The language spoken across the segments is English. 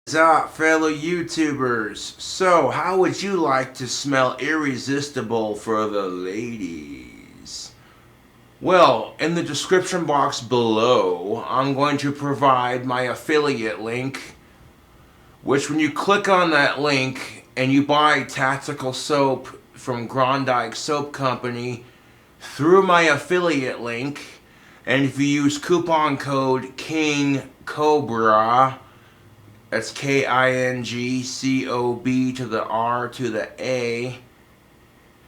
What's up, fellow YouTubers? So, how would you like to smell irresistible for the ladies? Well, in the description box below, I'm going to provide my affiliate link, which when you click on that link and you buy tactical soap from Grondike Soap Company through my affiliate link, and if you use coupon code KINGCOBRA, that's KINGCOB to the R to the A.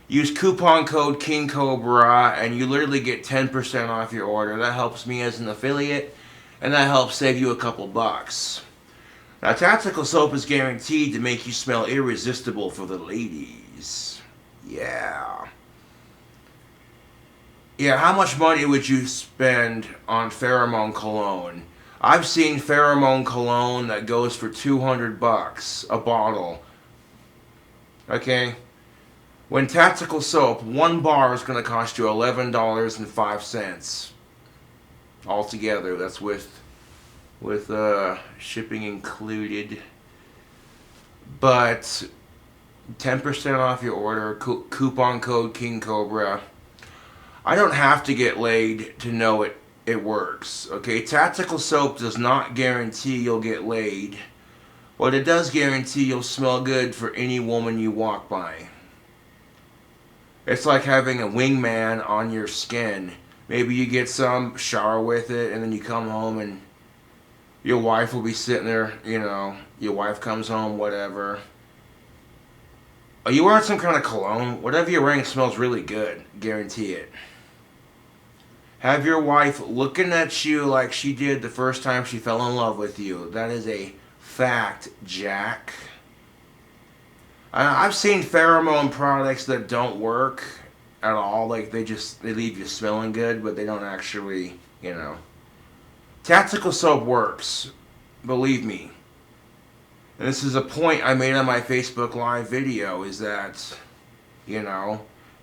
Use coupon code KINGCOBRA and you literally get 10% off your order. That helps me as an affiliate and that helps save you a couple bucks. Now, tactical soap is guaranteed to make you smell irresistible for the ladies. Yeah. Yeah, how much money would you spend on pheromone cologne? I've seen pheromone cologne that goes for 200 bucks a bottle. Okay? When tactical soap, one bar is going to cost you $11.05 altogether. That's with shipping included. But 10% off your order, coupon code KINGCOBRA. I don't have to get laid to know it works. Okay, tactical soap does not guarantee you'll get laid, but it does guarantee you'll smell good for any woman you walk by. It's like having a wingman on your skin. Maybe you get some, shower with it, and then you come home and your wife will be sitting there, your wife comes home, whatever. Are you wearing some kind of cologne? Whatever you're wearing smells really good. Guarantee it. Have your wife looking at you like she did the first time she fell in love with you. That is a fact, Jack. I've seen pheromone products that don't work at all. Like they leave you smelling good, but they don't actually, Tactical soap works. Believe me. And this is a point I made on my Facebook Live video is that,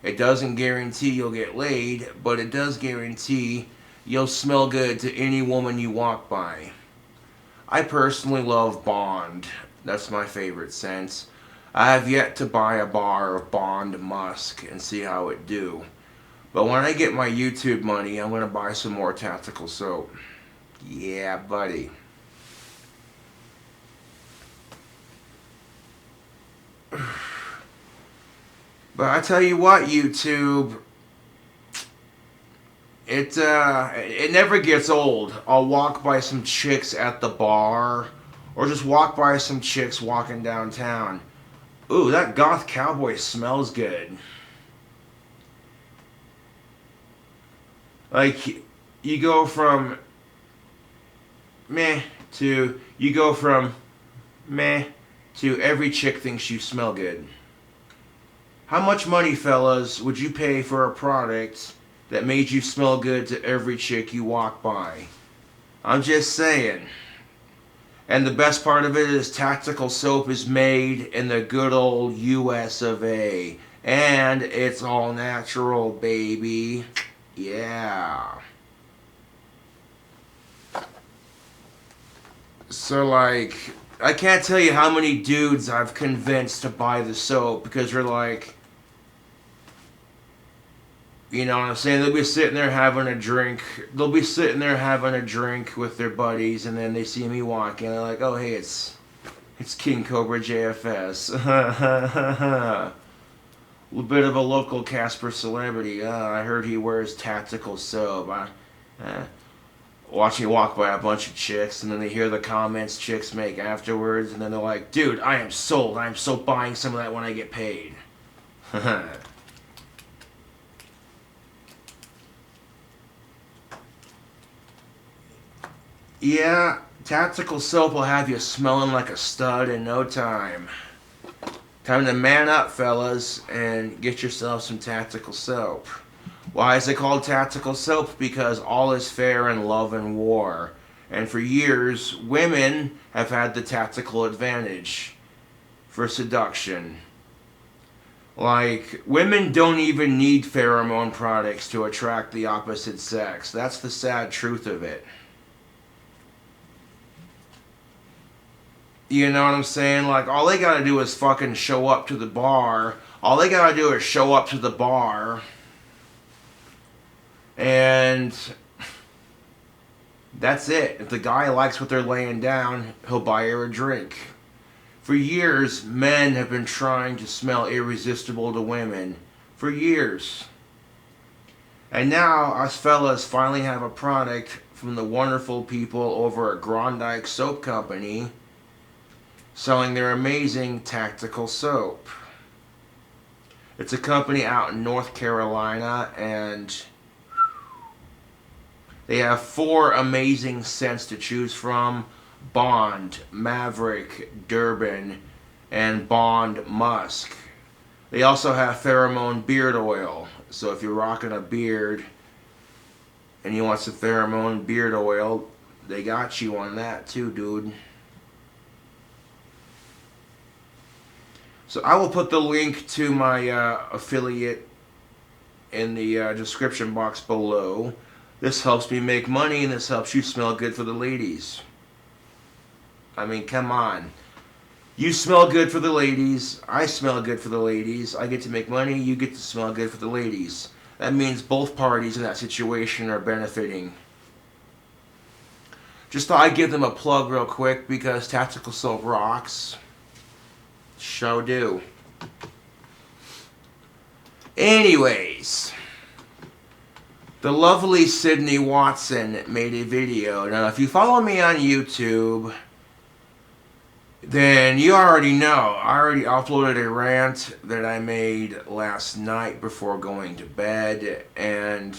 it doesn't guarantee you'll get laid, but it does guarantee you'll smell good to any woman you walk by. I personally love Bond. That's my favorite scent. I have yet to buy a bar of Bond Musk and see how it do. But when I get my YouTube money, I'm going to buy some more tactical soap. Yeah, buddy. But I tell you what, YouTube, it never gets old. I'll walk by some chicks at the bar, or just walk by some chicks walking downtown. Ooh, that goth cowboy smells good. Like, you go from meh to every chick thinks you smell good. How much money, fellas, would you pay for a product that made you smell good to every chick you walk by? I'm just saying. And the best part of it is tactical soap is made in the good old US of A. And it's all natural, baby. Yeah. So, I can't tell you how many dudes I've convinced to buy the soap because they're like, you know what I'm saying? They'll be sitting there having a drink. They'll be sitting there having a drink with their buddies, and then they see me walking. They're like, "Oh, hey, it's King Cobra JFS." A little bit of a local Casper celebrity. I heard he wears tactical soap. Watch me walk by a bunch of chicks, and then they hear the comments chicks make afterwards, and then they're like, "Dude, I am sold. I am so buying some of that when I get paid." Yeah, tactical soap will have you smelling like a stud in no time. Time to man up, fellas, and get yourself some tactical soap. Why is it called tactical soap? Because all is fair in love and war. And for years, women have had the tactical advantage for seduction. Like, women don't even need pheromone products to attract the opposite sex. That's the sad truth of it. You know what I'm saying? Like, all they gotta do is fucking show up to the bar. All they gotta do is show up to the bar. And that's it. If the guy likes what they're laying down, he'll buy her a drink. For years, men have been trying to smell irresistible to women. For years. And now, us fellas finally have a product from the wonderful people over at Grondike Soap Company selling their amazing tactical soap. It's a company out in North Carolina, and they have 4 amazing scents to choose from: Bond, Maverick, Durban, and Bond Musk. They also have pheromone beard oil. So if you're rocking a beard and you want some pheromone beard oil, they got you on that too, dude. So I will put the link to my affiliate in the description box below. This helps me make money, and this helps you smell good for the ladies. I mean, come on. You smell good for the ladies. I smell good for the ladies. I get to make money. You get to smell good for the ladies. That means both parties in that situation are benefiting. Just thought I'd give them a plug real quick because Tactical Soap rocks. Show do. Anyways, the lovely Sydney Watson made a video. Now, if you follow me on YouTube, then you already know. I already uploaded a rant that I made last night before going to bed, and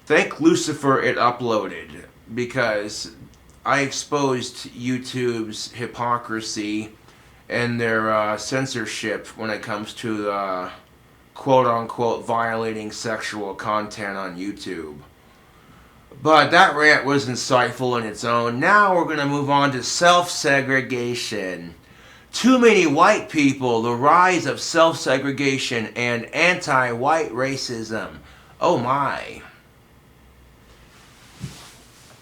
thank Lucifer it uploaded, because I exposed YouTube's hypocrisy and their censorship when it comes to the quote-unquote violating sexual content on YouTube. But that rant was insightful in its own. Now we're going to move on to self-segregation. Too many white people, the rise of self-segregation and anti-white racism. Oh my.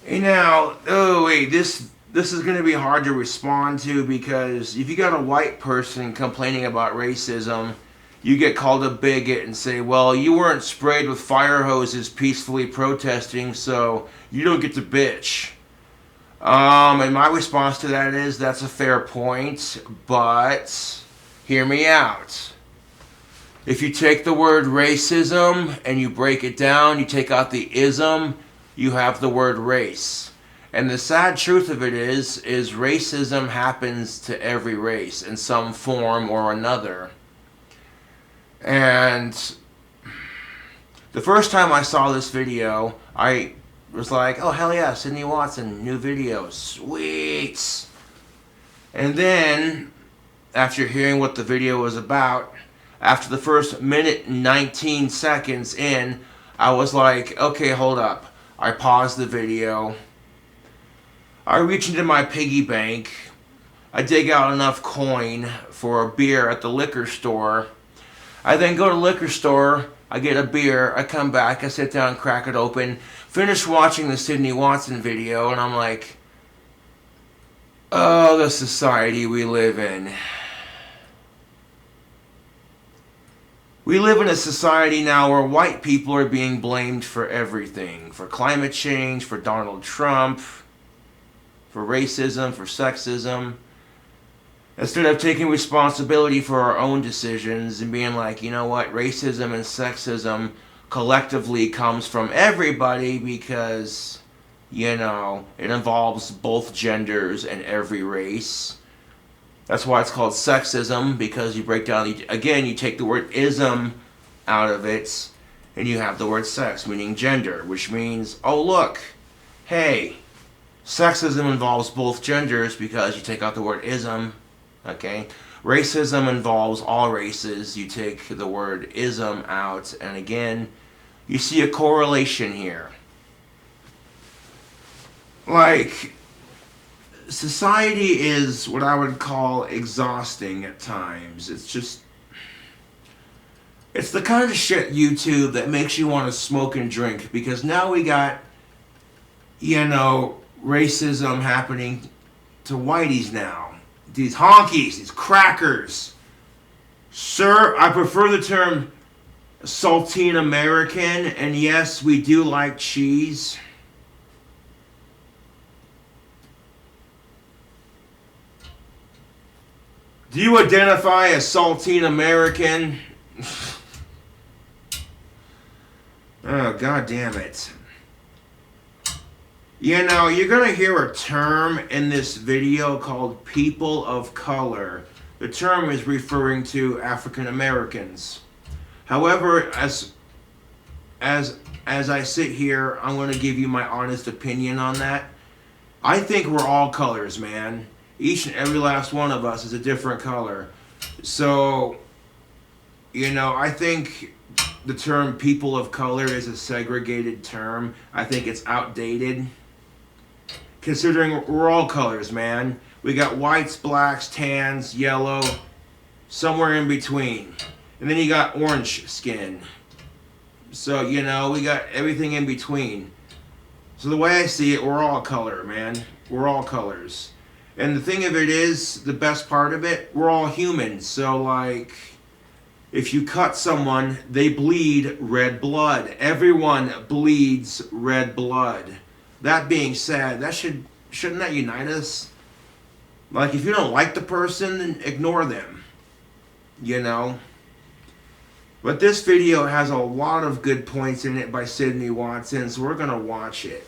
Now, oh wait, this is going to be hard to respond to, because if you got a white person complaining about racism, you get called a bigot and say, well, you weren't sprayed with fire hoses peacefully protesting, so you don't get to bitch. And my response to that is, that's a fair point, but hear me out. If you take the word racism and you break it down, you take out the ism, you have the word race. And the sad truth of it is racism happens to every race in some form or another. And the first time I saw this video, I was like, oh hell yeah, Sydney Watson, new video, sweet. And then, after hearing what the video was about, after the first minute and 19 seconds in, I was like, okay, hold up. I paused the video. I reach into my piggy bank. I dig out enough coin for a beer at the liquor store. I then go to the liquor store, I get a beer, I come back, I sit down, crack it open, finish watching the Sydney Watson video, and I'm like, oh, the society we live in. We live in a society now where white people are being blamed for everything. For climate change, for Donald Trump, for racism, for sexism. Instead of taking responsibility for our own decisions and being like, you know what, racism and sexism collectively comes from everybody because, you know, it involves both genders and every race. That's why it's called sexism, because you break down, again, you take the word ism out of it, and you have the word sex, meaning gender, which means, oh look, hey, sexism involves both genders because you take out the word ism. Okay, racism involves all races. You take the word ism out, and again, you see a correlation here. Like, society is what I would call exhausting at times. It's the kind of shit, YouTube, that makes you want to smoke and drink, because now we got, you know, racism happening to whiteys now. these honkies, these crackers. Sir, I prefer the term saltine American, and yes, we do like cheese. Do you identify as saltine American? Oh, God damn it. You know, you're going to hear a term in this video called people of color. The term is referring to African Americans. However, as I sit here, I'm going to give you my honest opinion on that. I think we're all colors, man. Each and every last one of us is a different color. So, you know, I think the term people of color is a segregated term. I think it's outdated. Considering we're all colors, man. We got whites, blacks, tans, yellow, somewhere in between. And then you got orange skin. So, you know, we got everything in between. So the way I see it, we're all color, man. We're all colors. And the thing of it is, the best part of it, we're all humans. So, like, if you cut someone, they bleed red blood. Everyone bleeds red blood. That being said, shouldn't that unite us? Like, if you don't like the person, then ignore them. You know? But this video has a lot of good points in it by Sydney Watson, so we're going to watch it.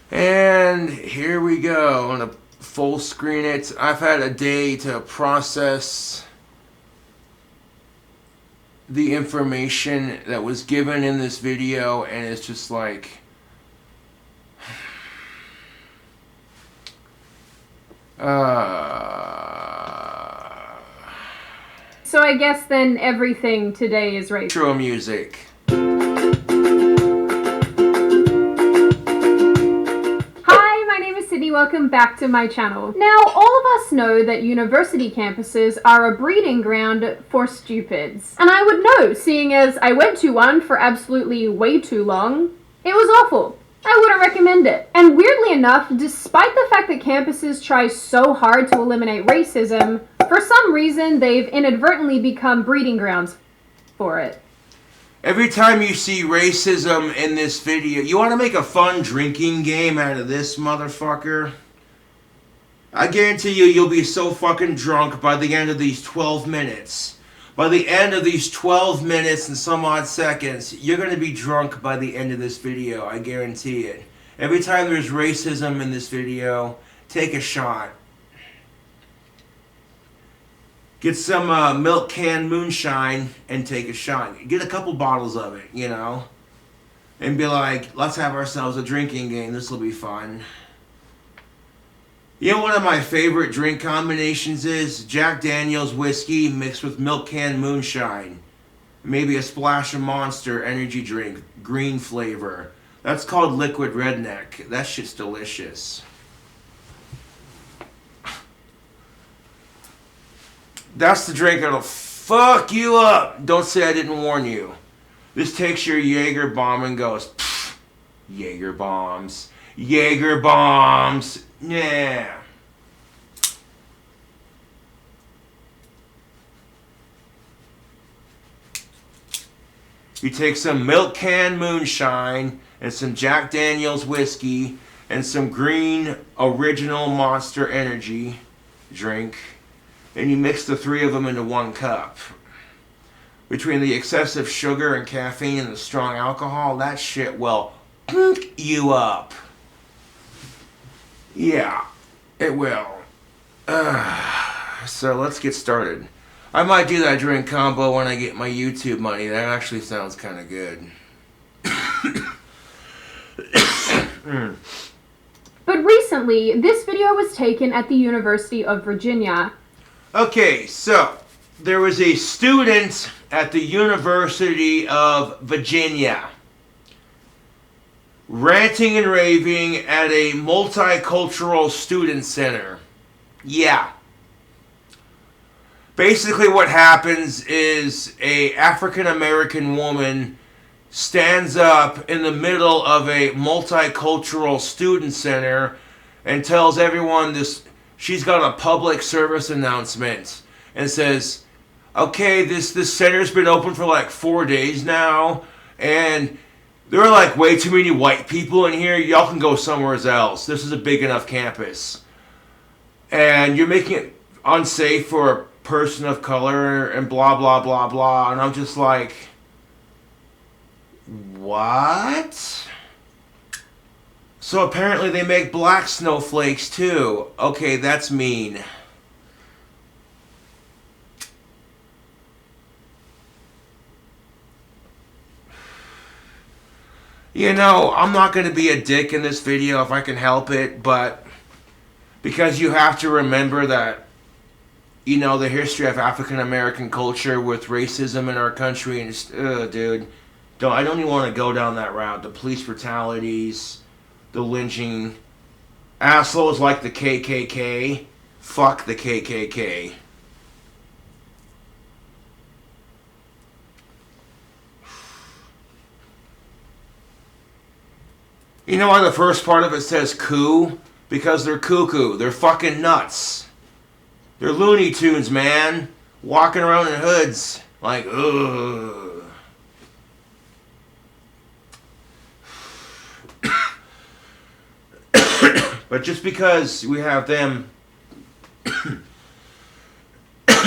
And here we go. I'm going to full screen it. I've had a day to process the information that was given in this video, and it's just like... So I guess then everything today is right. Intro music. Hi, my name is Sydney. Welcome back to my channel. Now, all of us know that university campuses are a breeding ground for stupids. And I would know, seeing as I went to one for absolutely way too long. It was awful. I wouldn't recommend it. And weirdly enough, despite the fact that campuses try so hard to eliminate racism, for some reason they've inadvertently become breeding grounds for it. Every time you see racism in this video, you want to make a fun drinking game out of this motherfucker? I guarantee you, you'll be so fucking drunk by the end of these 12 minutes. By the end of these 12 minutes and some odd seconds, you're going to be drunk by the end of this video. I guarantee it. Every time there's racism in this video, take a shot. Get some milk can moonshine and take a shot. Get a couple bottles of it, you know. And be like, let's have ourselves a drinking game. This will be fun. You know, one of my favorite drink combinations is Jack Daniel's whiskey mixed with milk can moonshine. Maybe a splash of Monster energy drink, green flavor. That's called liquid redneck. That shit's delicious. That's the drink that'll fuck you up. Don't say I didn't warn you. This takes your Jaeger bomb and goes, Jaeger bombs. Jaeger bombs. Yeah. You take some milk can moonshine and some Jack Daniel's whiskey and some green original Monster energy drink, and you mix the three of them into one cup. Between the excessive sugar and caffeine and the strong alcohol, that shit will you up. Yeah, it will. So let's get started. I might do that drink combo when I get my YouTube money. That actually sounds kind of good. But recently, this video was taken at the University of Virginia. Okay, so there was a student at the University of Virginia ranting and raving at a multicultural student center. Yeah. Basically what happens is a African American woman stands up in the middle of a multicultural student center and tells everyone this she's got a public service announcement and says, okay, this center's been open for like 4 days now, and there are like way too many white people in here. Y'all can go somewhere else. This is a big enough campus. And you're making it unsafe for a person of color and blah, blah, blah, blah. And I'm just like, what? So apparently they make black snowflakes too. Okay, that's mean. You know, I'm not going to be a dick in this video if I can help it, but because you have to remember that, you know, the history of African American culture with racism in our country, and just, dude, I don't even want to go down that route. The police brutalities, the lynching, assholes like the KKK, fuck the KKK. You know why the first part of it says coup? Because they're cuckoo. They're fucking nuts. They're Looney Tunes, man. Walking around in hoods. Like, ugh. But just because we have them,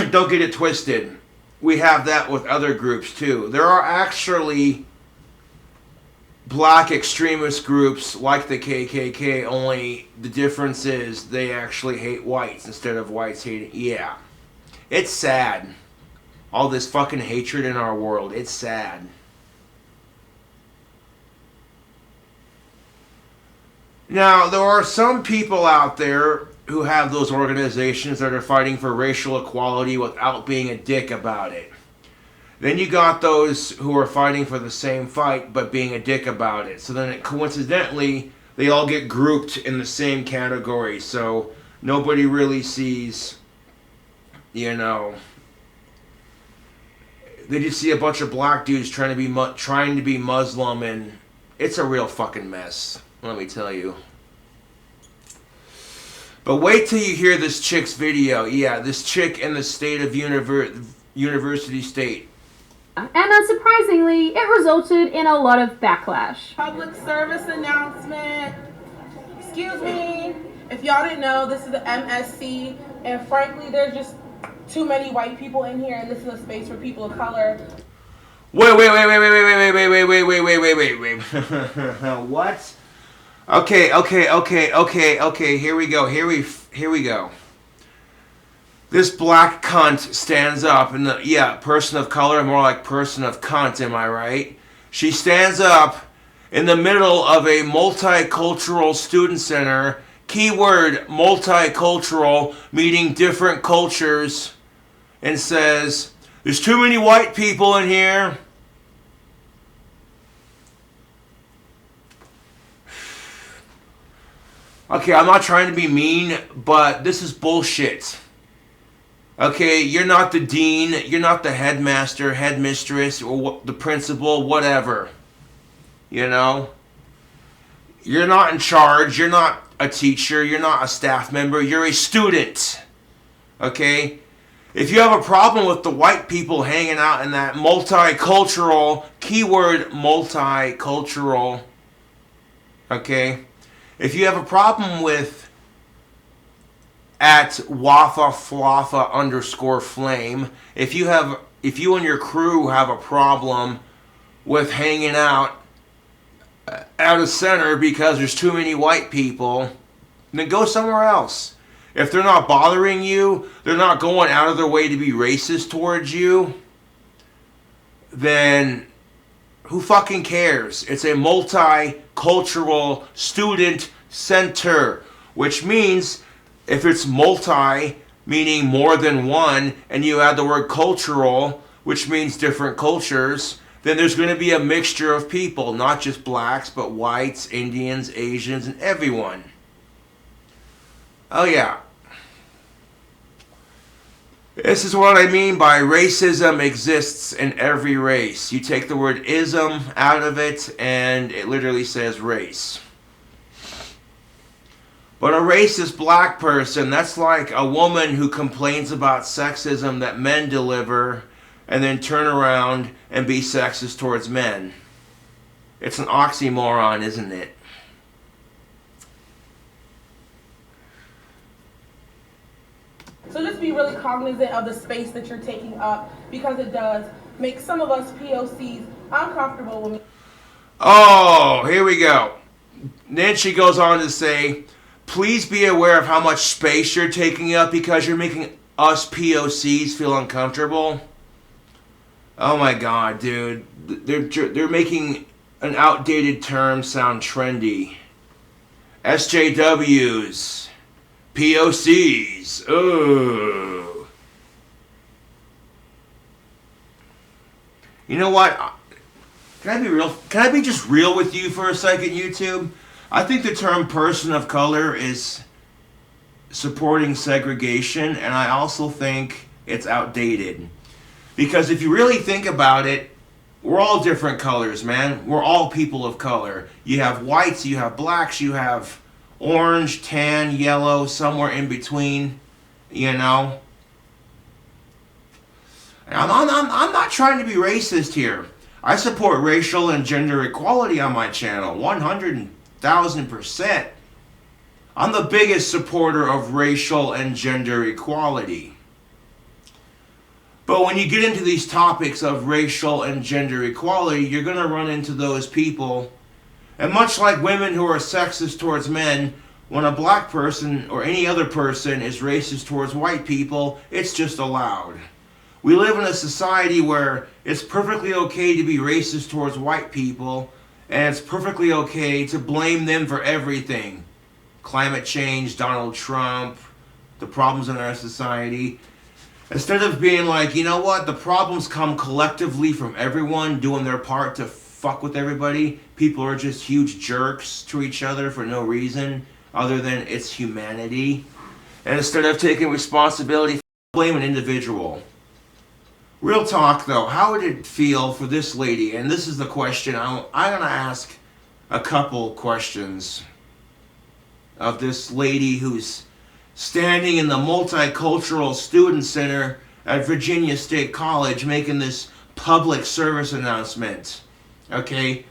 don't get it twisted. We have that with other groups too. There are actually black extremist groups like the KKK, only the difference is they actually hate whites instead of whites hating. Yeah. It's sad. All this fucking hatred in our world. It's sad. Now, there are some people out there who have those organizations that are fighting for racial equality without being a dick about it. Then you got those who are fighting for the same fight but being a dick about it. So then coincidentally, they all get grouped in the same category. So nobody really sees, you know, they just see a bunch of black dudes trying to be Muslim, and it's a real fucking mess. Let me tell you. But wait till you hear this chick's video. Yeah, this chick in the state of University State. And unsurprisingly, it resulted in a lot of backlash. Public service announcement. Excuse me. If y'all didn't know, this is the MSC, and frankly, there's just too many white people in here, and this is a space for people of color. Wait. What? Okay. Here we go. This black cunt stands up, and person of color, more like person of cunt, am I right? She stands up in the middle of a multicultural student center, keyword multicultural, meaning different cultures, and says, there's too many white people in here. Okay, I'm not trying to be mean, but this is bullshit. Okay, you're not the dean, you're not the headmaster, headmistress, or the principal, whatever. You know? You're not in charge, you're not a teacher, you're not a staff member, you're a student. Okay? If you have a problem with the white people hanging out in that multicultural, keyword multicultural, okay? If you have a problem with at Wafa Flafa _flame, if you and your crew have a problem with hanging out at a center because there's too many white people, then go somewhere else. If they're not bothering you, they're not going out of their way to be racist towards you, then who fucking cares? It's a multicultural student center, which means if it's multi, meaning more than one, and you add the word cultural, which means different cultures, then there's going to be a mixture of people, not just blacks, but whites, Indians, Asians, and everyone. Oh yeah. This is what I mean by racism exists in every race. You take the word ism out of it, and it literally says race. But a racist black person, that's like a woman who complains about sexism that men deliver and then turn around and be sexist towards men. It's an oxymoron, isn't it? So just be really cognizant of the space that you're taking up, because it does make some of us POCs uncomfortable when we... Oh, here we go. Then she goes on to say, please be aware of how much space you're taking up because you're making us POCs feel uncomfortable. Oh my god, dude. They're making an outdated term sound trendy. SJWs. POCs. Ooh. You know what? Can I be real? Can I be just real with you for a second, YouTube? I think the term person of color is supporting segregation, and I also think it's outdated. Because if you really think about it, we're all different colors, man. We're all people of color. You have whites, you have blacks, you have orange, tan, yellow, somewhere in between, you know. And I'm not trying to be racist here. I support racial and gender equality on my channel, 100,000%. I'm the biggest supporter of racial and gender equality. But when you get into these topics of racial and gender equality, you're going to run into those people. And much like women who are sexist towards men, when a black person or any other person is racist towards white people, it's just allowed. We live in a society where it's perfectly okay to be racist towards white people, and it's perfectly okay to blame them for everything. Climate change, Donald Trump, the problems in our society. Instead of being like, you know what, the problems come collectively from everyone doing their part to fuck with everybody. People are just huge jerks to each other for no reason other than it's humanity. And instead of taking responsibility, blame an individual. Real talk though, how would it feel for this lady? And this is the question, I'm going to ask a couple questions of this lady who's standing in the Multicultural Student Center at Virginia State College making this public service announcement. Okay?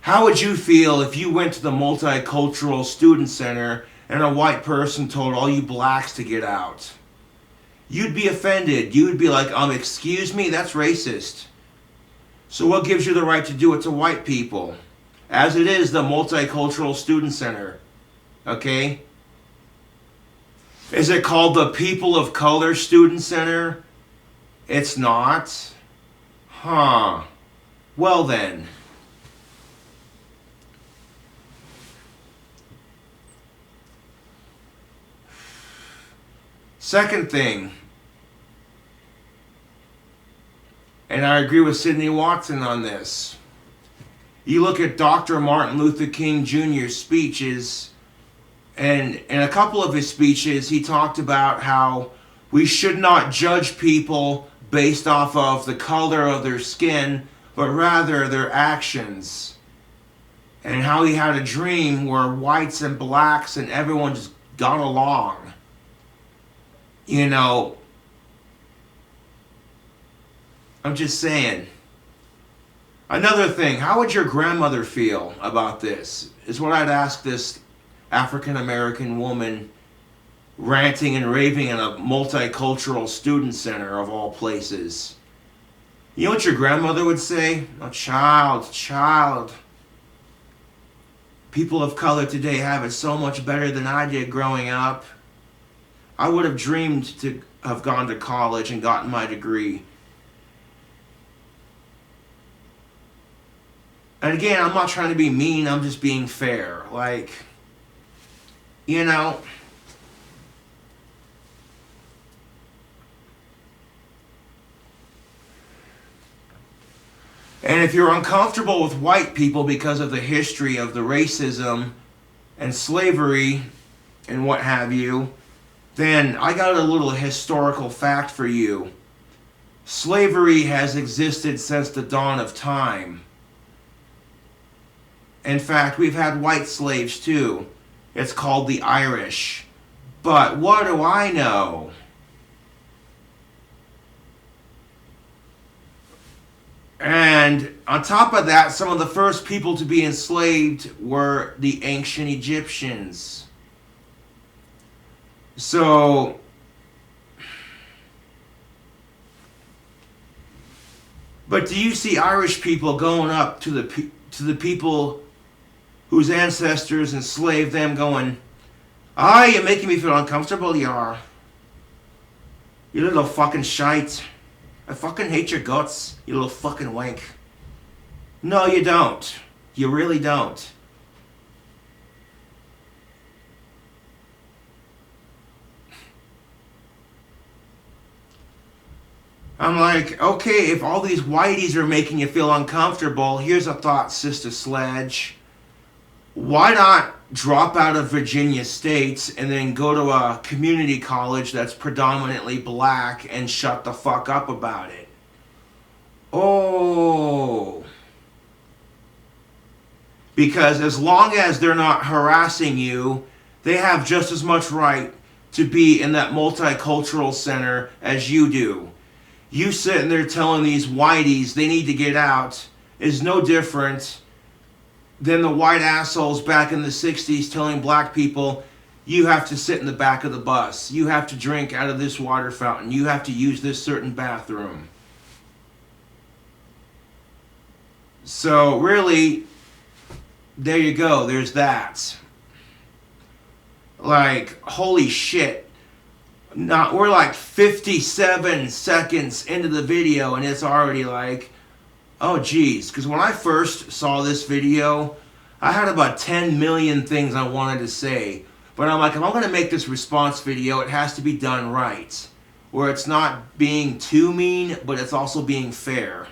How would you feel if you went to the Multicultural Student Center and a white person told all you blacks to get out? You'd be offended. You would be like, excuse me? That's racist. So what gives you the right to do it to white people? As it is the Multicultural Student Center. Okay? Is it called the People of Color Student Center? It's not. Huh. Well then. Second thing, and I agree with Sydney Watson on this. You look at Dr. Martin Luther King Jr.'s speeches, and in a couple of his speeches, he talked about how we should not judge people based off of the color of their skin, but rather their actions. And how he had a dream where whites and blacks and everyone just got along. You know, I'm just saying. Another thing, how would your grandmother feel about this? Is what I'd ask this African American woman ranting and raving in a multicultural student center of all places. You know what your grandmother would say? Oh, child. People of color today have it so much better than I did growing up. I would have dreamed to have gone to college and gotten my degree. And again, I'm not trying to be mean, I'm just being fair. Like, you know, and if you're uncomfortable with white people because of the history of the racism and slavery and what have you, then I got a little historical fact for you. Slavery has existed since the dawn of time. In fact, we've had white slaves too. It's called the Irish. But what do I know? And on top of that, some of the first people to be enslaved were the ancient Egyptians. So, but do you see Irish people going up to the people whose ancestors enslaved them going, "Ah, you're making me feel uncomfortable, you are. You little fucking shite. I fucking hate your guts, you little fucking wank." No, you don't. You really don't. I'm like, okay, if all these whiteys are making you feel uncomfortable, here's a thought, Sister Sledge. Why not drop out of Virginia State and then go to a community college that's predominantly black and shut the fuck up about it? Oh. Because as long as they're not harassing you, they have just as much right to be in that multicultural center as you do. You sitting there telling these whiteys they need to get out is no different than the white assholes back in the 60s telling black people, you have to sit in the back of the bus, you have to drink out of this water fountain, you have to use this certain bathroom. So really, there you go, there's that. Like, holy shit. We're like 57 seconds into the video and it's already like, oh geez. Because when I first saw this video, I had about 10 million things I wanted to say. But I'm like, if I'm going to make this response video, it has to be done right. Where it's not being too mean, but it's also being fair.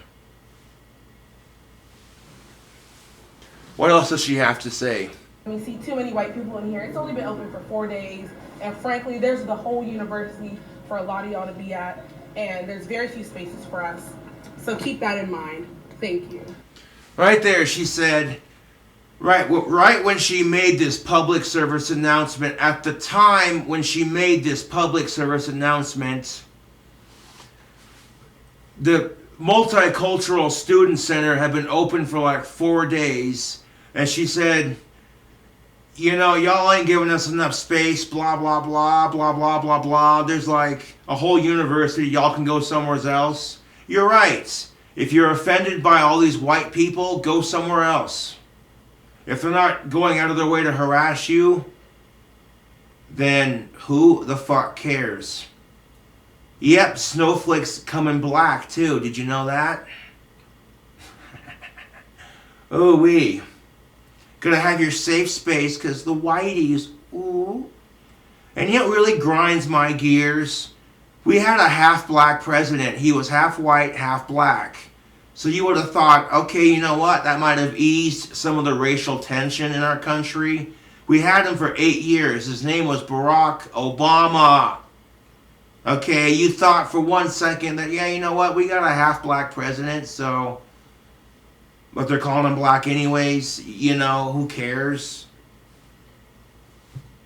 What else does she have to say? We see too many white people in here. It's only been open for 4 days. And frankly, there's the whole university for a lot of y'all to be at. And there's very few spaces for us. So keep that in mind. Thank you. Right there, she said, right when she made this public service announcement, at the time when she made this public service announcement, the Multicultural Student Center had been open for like 4 days. And she said, you know, y'all ain't giving us enough space, blah, blah, blah, blah, blah, blah, blah. There's like a whole university, y'all can go somewhere else. You're right. If you're offended by all these white people, go somewhere else. If they're not going out of their way to harass you, then who the fuck cares? Yep, snowflakes come in black too. Did you know that? Oh wee. Gonna have your safe space because the whiteys, ooh. And yet really grinds my gears. We had a half black president. He was half white, half black. So you would have thought, okay, you know what? That might have eased some of the racial tension in our country. We had him for 8 years. His name was Barack Obama. Okay, you thought for 1 second that, yeah, you know what? We got a half black president, so... But they're calling him black anyways. You know, who cares?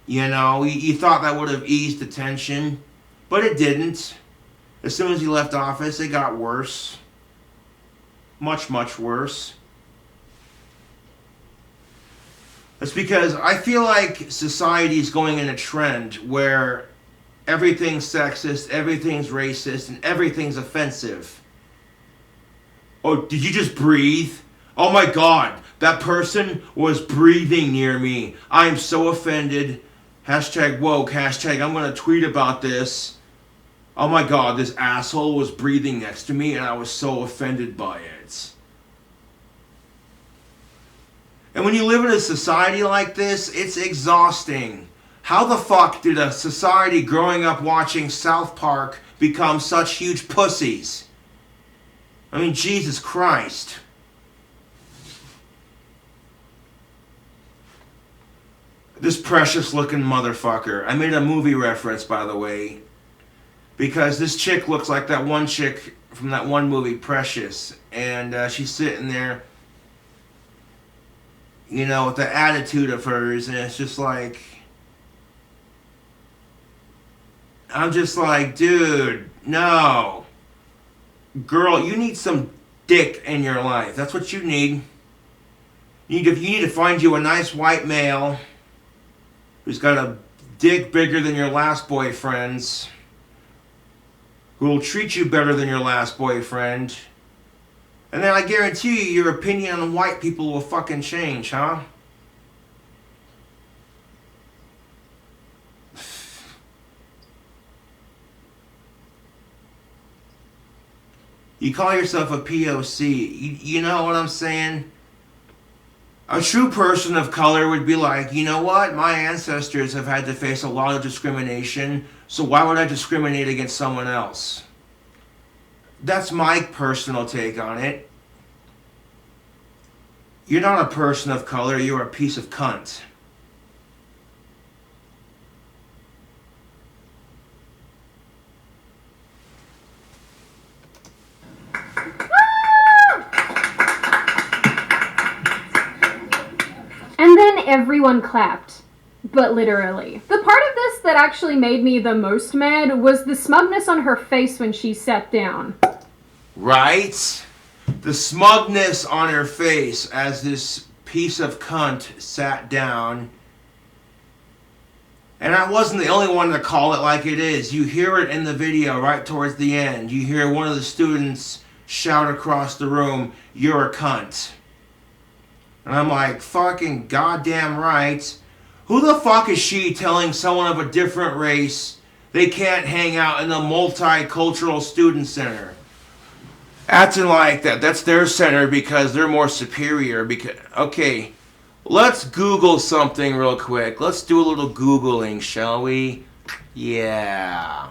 You know, you thought that would have eased the tension. But it didn't. As soon as he left office, it got worse. Much, much worse. That's because I feel like society is going in a trend where everything's sexist, everything's racist, and everything's offensive. Oh, did you just breathe? Oh my God, that person was breathing near me. I'm so offended. Hashtag woke, hashtag I'm going to tweet about this. Oh my God, this asshole was breathing next to me and I was so offended by it. And when you live in a society like this, it's exhausting. How the fuck did a society growing up watching South Park become such huge pussies? I mean, Jesus Christ. This precious looking motherfucker. I made a movie reference, by the way, because this chick looks like that one chick from that one movie, Precious. And she's sitting there, you know, with the attitude of hers, and it's just like, I'm just like, dude, no. Girl, you need some dick in your life. That's what you need. You need to find you a nice white male who's got a dick bigger than your last boyfriend's, who will treat you better than your last boyfriend. And then I guarantee you your opinion on white people will fucking change, huh? You call yourself a POC. You know what I'm saying? A true person of color would be like, you know what? My ancestors have had to face a lot of discrimination, so why would I discriminate against someone else? That's my personal take on it. You're not a person of color, you're a piece of cunt. And then everyone clapped. But literally. The part of this that actually made me the most mad was the smugness on her face when she sat down. Right? The smugness on her face as this piece of cunt sat down. And I wasn't the only one to call it like it is. You hear it in the video right towards the end. You hear one of the students shout across the room, "You're a cunt." And I'm like, fucking goddamn right. Who the fuck is she telling someone of a different race they can't hang out in the multicultural student center? Acting like that's their center because they're more superior. Because okay, let's Google something real quick. Let's do a little Googling, shall we? Yeah.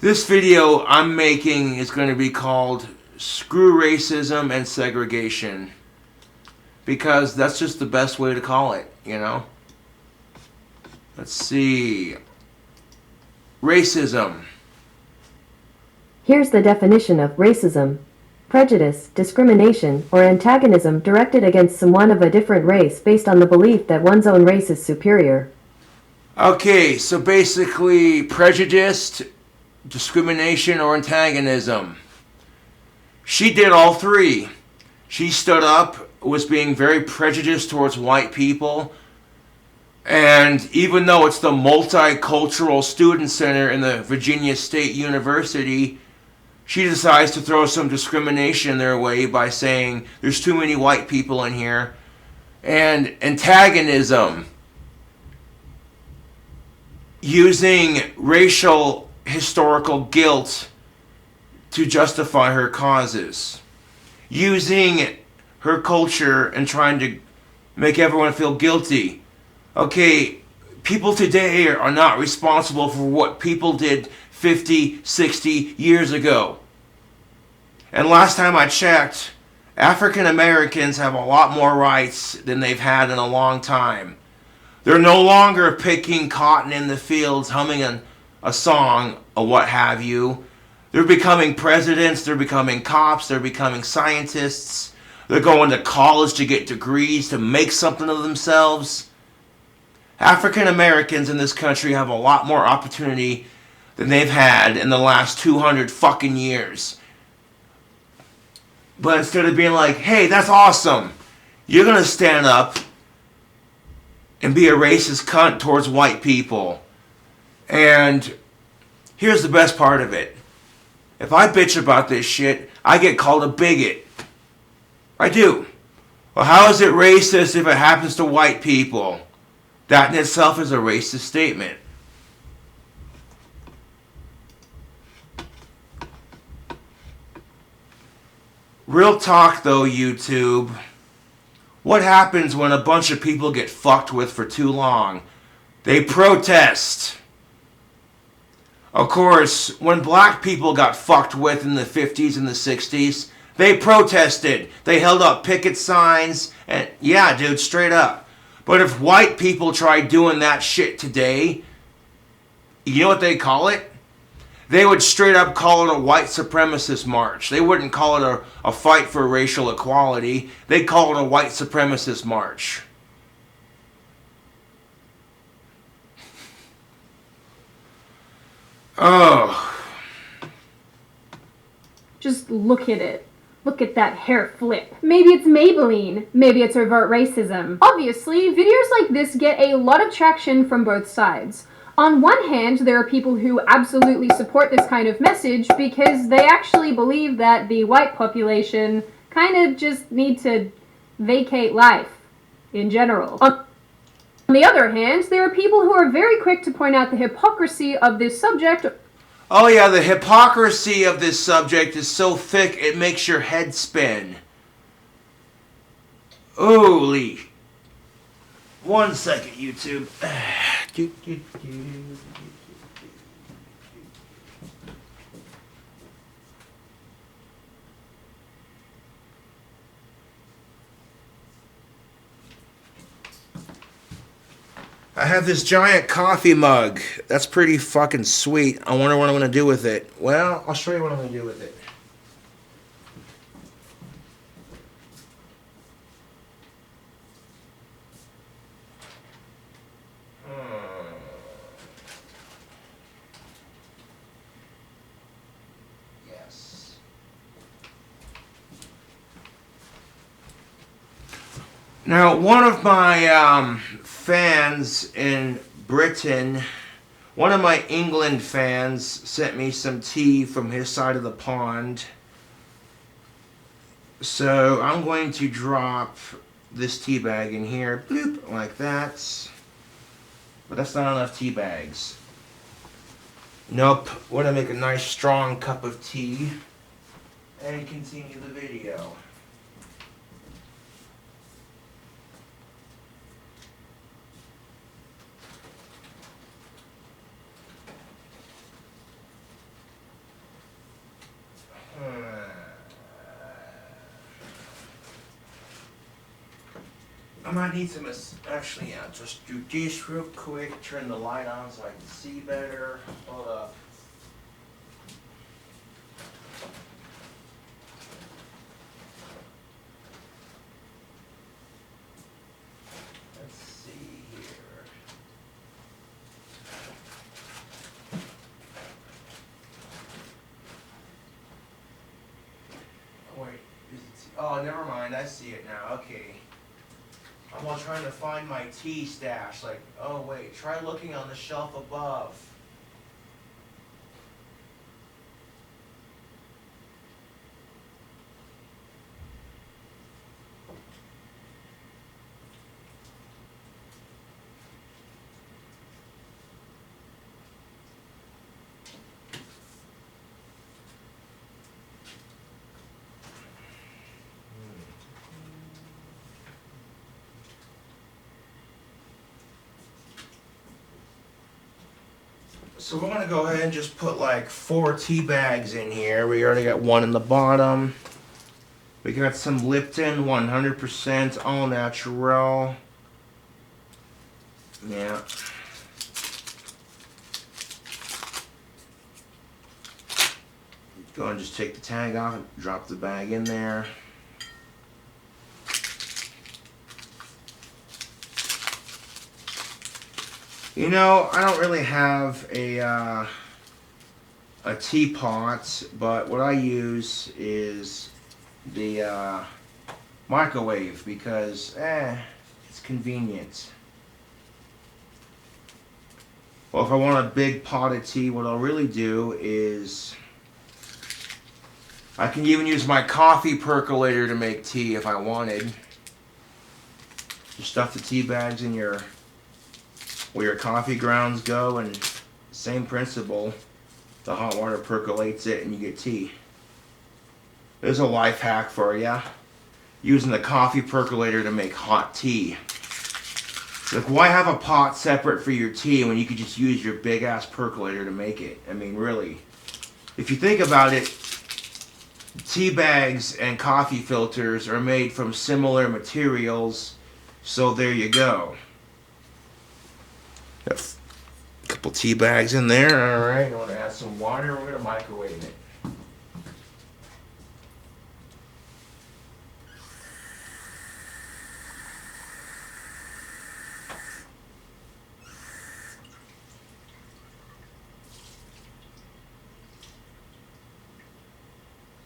This video I'm making is going to be called Screw Racism and Segregation. Because that's just the best way to call it, you know? Let's see. Racism. Here's the definition of racism: prejudice, discrimination, or antagonism directed against someone of a different race based on the belief that one's own race is superior. Okay, so basically prejudice, discrimination, or antagonism. She did all three. She stood up, was being very prejudiced towards white people, and even though it's the multicultural student center in the Virginia State University, she decides to throw some discrimination their way by saying there's too many white people in here. And antagonism, using racial historical guilt to justify her causes, using her culture and trying to make everyone feel guilty. Okay, people today are not responsible for what people did 50, 60 years ago. And last time I checked, African Americans have a lot more rights than they've had in a long time. They're no longer picking cotton in the fields, humming a song or what have you. They're becoming presidents, they're becoming cops, they're becoming scientists. They're going to college to get degrees to make something of themselves. African Americans in this country have a lot more opportunity than they've had in the last 200 fucking years. But instead of being like, hey, that's awesome, you're going to stand up and be a racist cunt towards white people. And here's the best part of it. If I bitch about this shit, I get called a bigot. I do. Well, how is it racist if it happens to white people? That in itself is a racist statement. Real talk though, YouTube. What happens when a bunch of people get fucked with for too long? They protest. Of course, when black people got fucked with in the 50s and the 60s, they protested. They held up picket signs, and yeah, dude, straight up. But if white people try doing that shit today, you know what they call it? They would straight up call it a white supremacist march. They wouldn't call it a fight for racial equality. They'd call it a white supremacist march. Oh. Just look at it. Look at that hair flip. Maybe it's Maybelline. Maybe it's overt racism. Obviously, videos like this get a lot of traction from both sides. On one hand, there are people who absolutely support this kind of message because they actually believe that the white population kind of just need to vacate life in general. On the other hand, there are people who are very quick to point out the hypocrisy of this subject. Oh yeah, the hypocrisy of this subject is so thick it makes your head spin. Holy. 1 second, YouTube. I have this giant coffee mug. That's pretty fucking sweet. I wonder what I'm going to do with it. Well, I'll show you what I'm going to do with it. Yes. Now, one of my fans in Britain, one of my England fans sent me some tea from his side of the pond. So I'm going to drop this tea bag in here, bloop, like that. But that's not enough tea bags. Nope, we're gonna make a nice strong cup of tea and continue the video. I might need some, actually, yeah, just do this real quick, turn the light on so I can see better. Hold up. Let's see here. Oh, wait, oh, never mind, I see it now, okay. I'm all trying to find my tea stash, like, oh wait, try looking on the shelf above. So we're gonna go ahead and just put like 4 tea bags in here. We already got one in the bottom. We got some Lipton, 100% all natural. Yeah. Go and just take the tag off and drop the bag in there. You know, I don't really have a teapot, but what I use is the microwave because, it's convenient. Well, if I want a big pot of tea, what I'll really do is I can even use my coffee percolator to make tea if I wanted. Just stuff the tea bags in where your coffee grounds go, and same principle. The hot water percolates it and you get tea. There's a life hack for you. Using the coffee percolator to make hot tea. Like, why have a pot separate for your tea when you could just use your big ass percolator to make it? I mean, really. If you think about it, tea bags and coffee filters are made from similar materials, so there you go. couple tea bags in there. All right, I want to add some water. We're going to microwave it.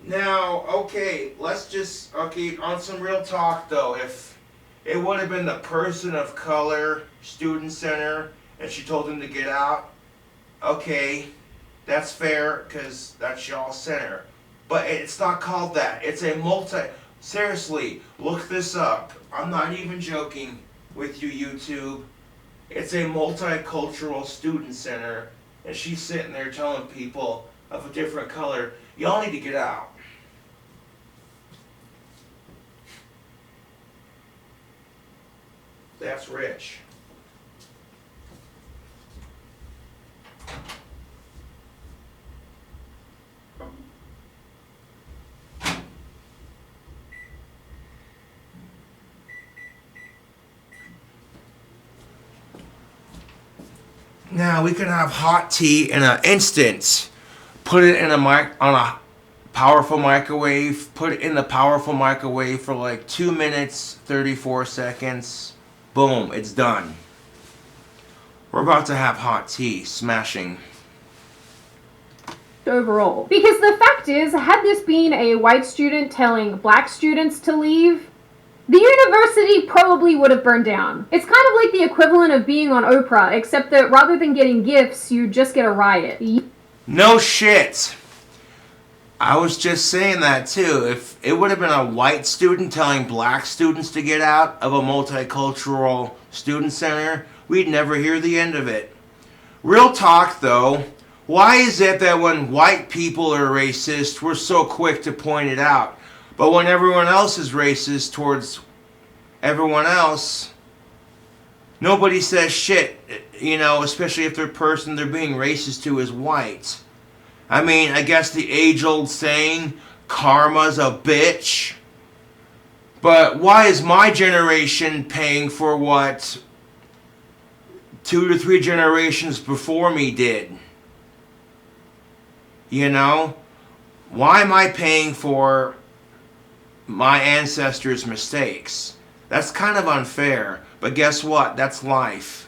Now, okay, on some real talk though, if it would have been the person of color student center and she told him to get out, okay, that's fair because that's y'all center. But it's not called that. It's a seriously, look this up. I'm not even joking with you, YouTube. It's a multicultural student center and she's sitting there telling people of a different color, y'all need to get out. That's rich. Now we can have hot tea in an instant. Put it in on a powerful microwave. Put it in the powerful microwave for like 2 minutes, 34 seconds. Boom, it's done. We're about to have hot tea, smashing. Overall. Because the fact is, had this been a white student telling black students to leave, the university probably would have burned down. It's kind of like the equivalent of being on Oprah, except that rather than getting gifts, you just get a riot. No shit. I was just saying that too. If it would have been a white student telling black students to get out of a multicultural student center, we'd never hear the end of it. Real talk though, why is it that when white people are racist, we're so quick to point it out? But when everyone else is racist towards everyone else, nobody says shit, especially if the person they're being racist to is white. I mean, I guess the age-old saying, karma's a bitch. But why is my generation paying for what 2 to 3 generations before me did? Why am I paying for my ancestors' mistakes? That's kind of unfair, but guess what? That's life.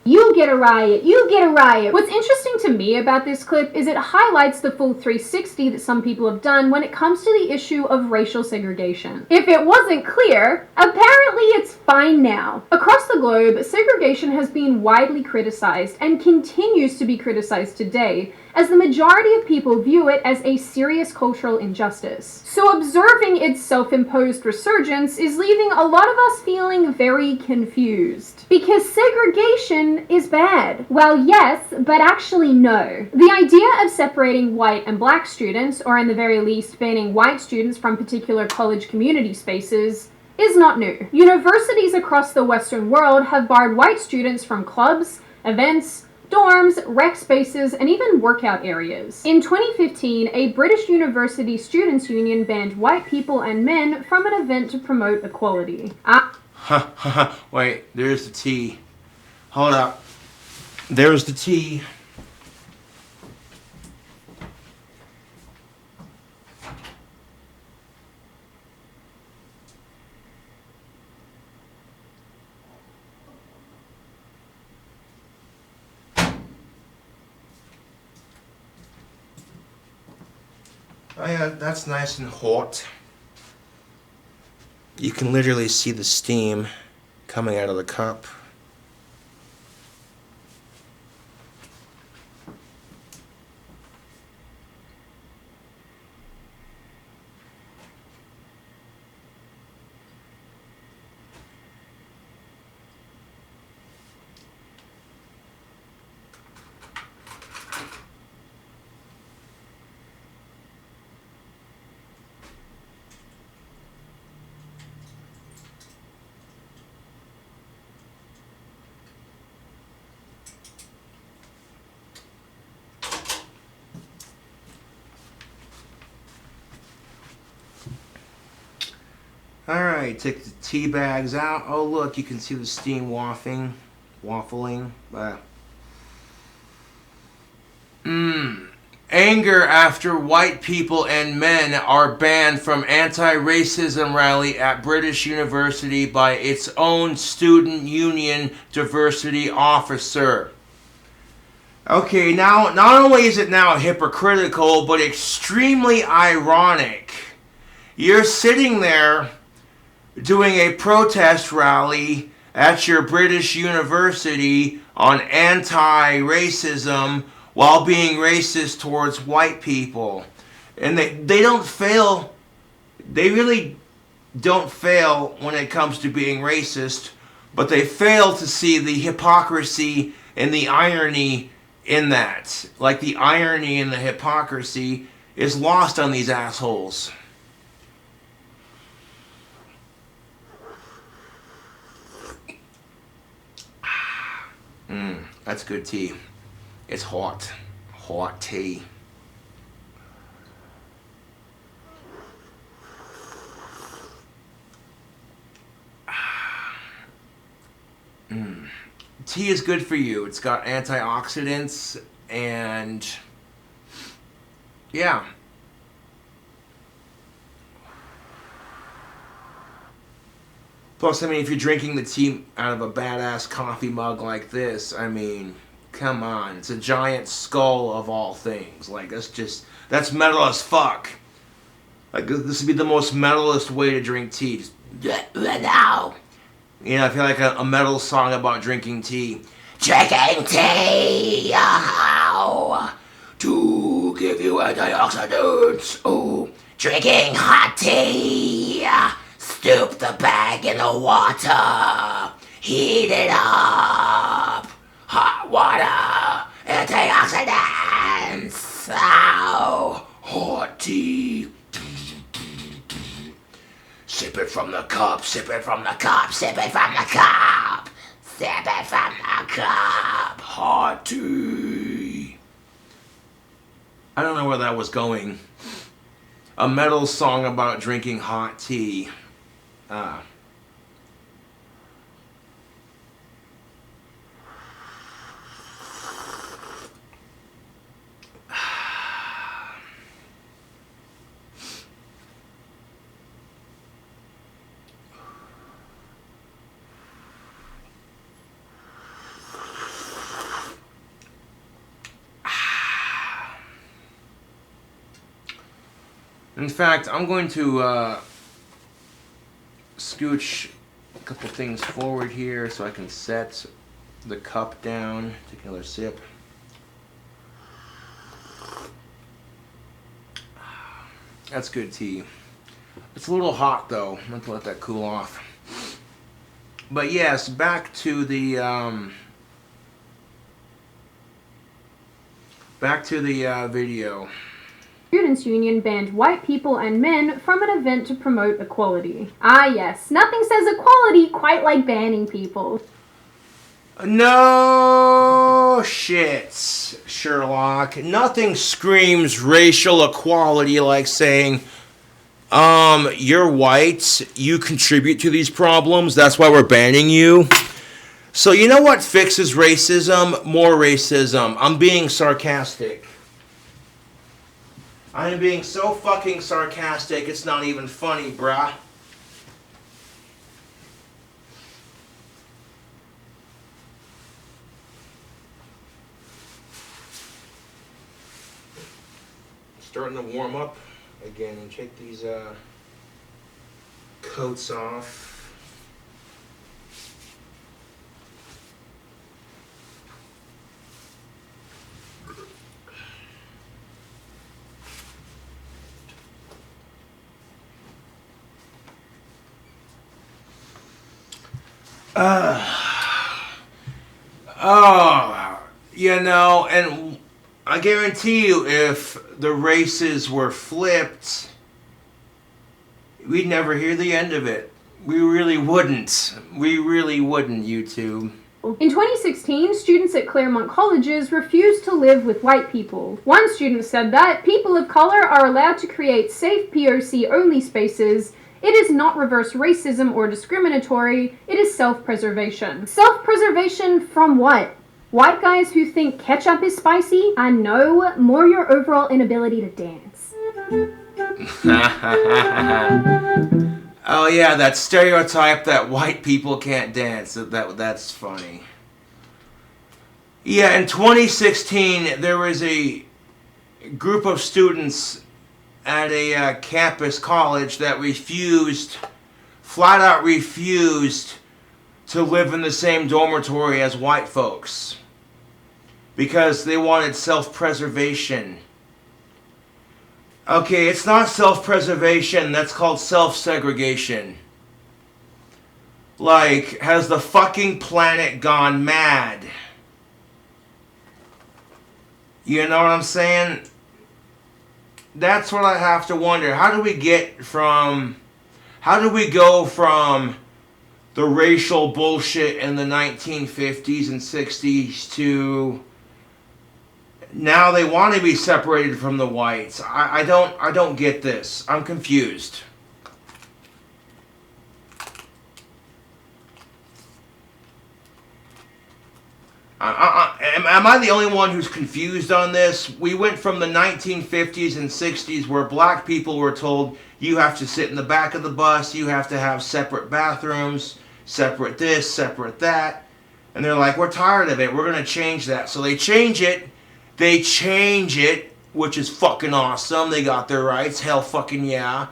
You get a riot, you get a riot. What's interesting to me about this clip is it highlights the full 360 that some people have done when it comes to the issue of racial segregation. If it wasn't clear, apparently it's fine now. Across the globe, segregation has been widely criticized and continues to be criticized today, as the majority of people view it as a serious cultural injustice. So observing its self-imposed resurgence is leaving a lot of us feeling very confused. Because segregation is bad. Well, yes, but actually no. The idea of separating white and black students, or in the very least banning white students from particular college community spaces, is not new. Universities across the Western world have barred white students from clubs, events, dorms, rec spaces, and even workout areas. In 2015, a British university students' union banned white people and men from an event to promote equality. Wait, there's the tea. Hold up. There's the tea. Oh yeah, that's nice and hot. You can literally see the steam coming out of the cup. Alright, take the tea bags out. Oh, look, you can see the steam waffling. Anger after white people and men are banned from anti-racism rally at British University by its own student union diversity officer. Okay, now, not only is it now hypocritical, but extremely ironic. You're sitting there doing a protest rally at your British university on anti-racism while being racist towards white people. And they don't fail. They really don't fail when it comes to being racist, but they fail to see the hypocrisy and the irony in that. Like, the irony and the hypocrisy is lost on these assholes. That's good tea. It's hot. Hot tea. Tea is good for you. It's got antioxidants and yeah. Plus, I mean, if you're drinking the tea out of a badass coffee mug like this, I mean, come on. It's a giant skull of all things. Like, that's metal as fuck. Like, this would be the most metalist way to drink tea. Just, now. You know, I feel like a metal song about drinking tea. Drinking tea, to give you antioxidants. Oh, drinking hot tea. Stoop the bag in the water. Heat it up. Hot water. Antioxidants. Ow. Hot tea. Sip it from the cup. Sip it from the cup. Sip it from the cup. Sip it from the cup. Hot tea. I don't know where that was going. A metal song about drinking hot tea. In fact, I'm going to scooch a couple things forward here so I can set the cup down. Take another sip. That's good tea. It's a little hot though. I'm going to let that cool off. But yes, back to the video. Students' Union banned white people and men from an event to promote equality. Ah yes, nothing says equality quite like banning people. No shit, Sherlock. Nothing screams racial equality like saying, you're white, you contribute to these problems, that's why we're banning you. So you know what fixes racism? More racism. I'm being sarcastic. I am being so fucking sarcastic, it's not even funny, bruh. Starting to warm up again and take these coats off. You know, and I guarantee you if the races were flipped, we'd never hear the end of it. We really wouldn't. We really wouldn't, YouTube. In 2016, students at Claremont colleges refused to live with white people. One student said that people of color are allowed to create safe POC-only spaces It is not reverse racism or discriminatory, it is self-preservation. Self-preservation from what? White guys who think ketchup is spicy? I know, more your overall inability to dance. Oh yeah, that stereotype that white people can't dance. That's funny. Yeah, in 2016, there was a group of students at a campus college that flat out refused to live in the same dormitory as white folks because they wanted self-preservation. Okay, it's not self-preservation, that's called self-segregation. Like, has the fucking planet gone mad? You know what I'm saying? That's what I have to wonder. How do we go from the racial bullshit in the 1950s and 60s to now they want to be separated from the whites? I don't get this. I'm confused. Am I the only one who's confused on this? We went from the 1950s and 60s where black people were told you have to sit in the back of the bus, you have to have separate bathrooms, separate this, separate that. And they're like, we're tired of it, we're going to change that. So they change it, which is fucking awesome. They got their rights, hell fucking yeah.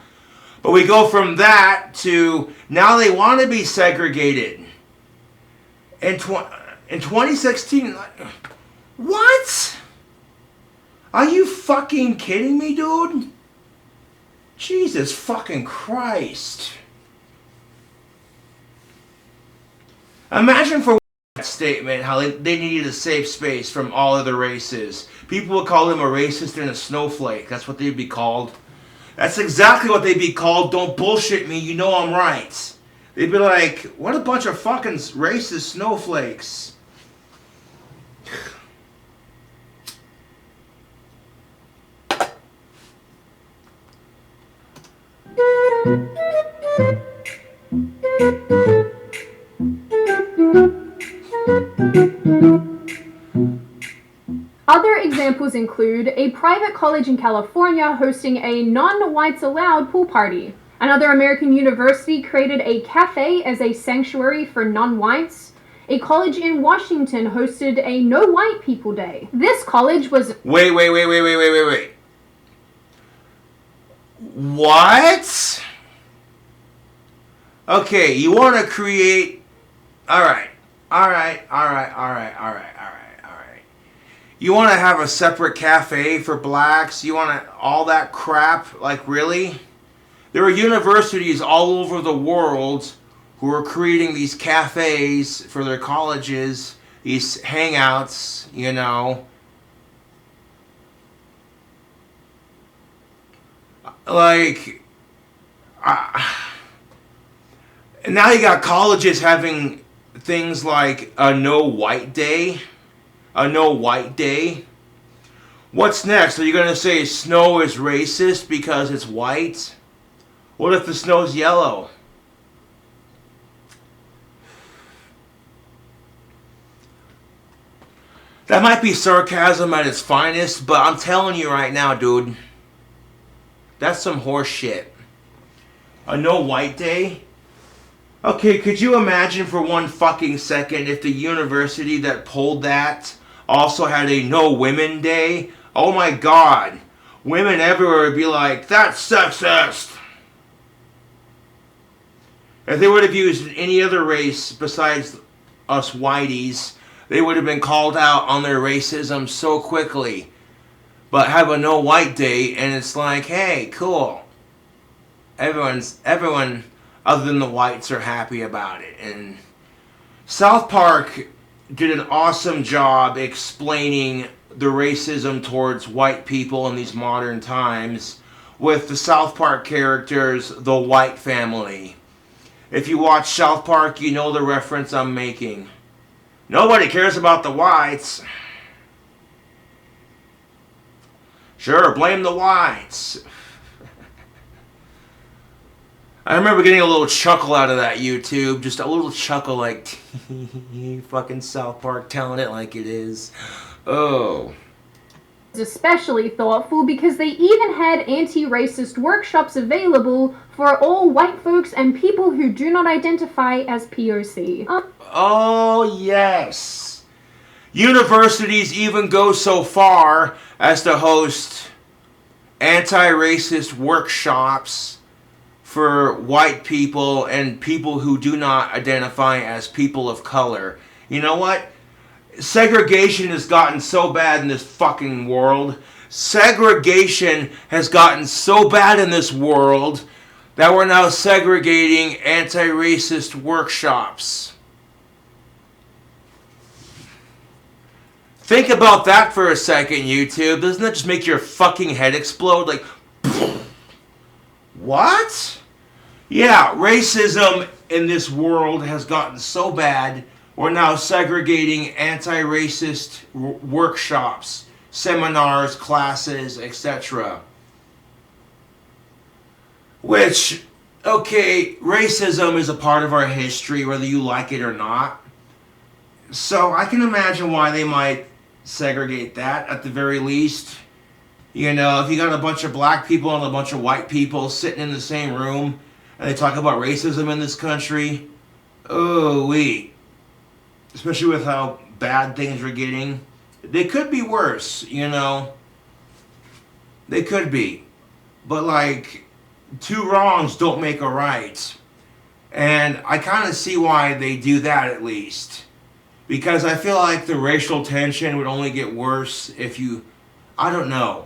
But we go from that to now they want to be segregated. In 2016, what? Are you fucking kidding me, dude? Jesus fucking Christ. Imagine for that statement how they needed a safe space from all other races. People would call him a racist and a snowflake. That's what they'd be called. That's exactly what they'd be called. Don't bullshit me, you know I'm right. They'd be like, what a bunch of fucking racist snowflakes. Other examples include a private college in California hosting a non-whites allowed pool party. Another American university created a cafe as a sanctuary for non-whites. A college in Washington hosted a No White People Day. This college was... Wait. What? Okay, you want to create... Alright. You want to have a separate cafe for blacks? You want to... all that crap? Like, really? There are universities all over the world who are creating these cafes for their colleges, these hangouts, you know. Like... And now you got colleges having things like a no white day. A no white day. What's next? Are you going to say snow is racist because it's white? What if the snow's yellow? That might be sarcasm at its finest, but I'm telling you right now, dude. That's some horse shit. A no white day? Okay, could you imagine for one fucking second if the university that pulled that also had a no women day? Oh my god. Women everywhere would be like, that's sexist. If they would have used any other race besides us whiteys, they would have been called out on their racism so quickly. But have a no white day and it's like, hey, cool. Everyone other than the whites are happy about it. And South Park did an awesome job explaining the racism towards white people in these modern times with the South Park characters, the white family. If you watch South Park, you know the reference I'm making. Nobody cares about the whites. Sure, blame the whites. I remember getting a little chuckle out of that YouTube. Just a little chuckle like, fucking South Park telling it like it is. Oh. Especially thoughtful because they even had anti-racist workshops available for all white folks and people who do not identify as POC. Oh, yes. Universities even go so far as to host anti-racist workshops for white people and people who do not identify as people of color. You know what? Segregation has gotten so bad in this fucking world. Segregation has gotten so bad in this world that we're now segregating anti-racist workshops. Think about that for a second, YouTube. Doesn't that just make your fucking head explode? Like, what? Yeah, racism in this world has gotten so bad, we're now segregating anti-racist workshops, seminars, classes, etc. Which, okay, racism is a part of our history, whether you like it or not. So I can imagine why they might segregate that at the very least. You know, if you got a bunch of black people and a bunch of white people sitting in the same room and they talk about racism in this country, oh wait. Especially with how bad things are getting. They could be worse, you know. They could be. But like, two wrongs don't make a right. And I kind of see why they do that at least. Because I feel like the racial tension would only get worse if you, I don't know.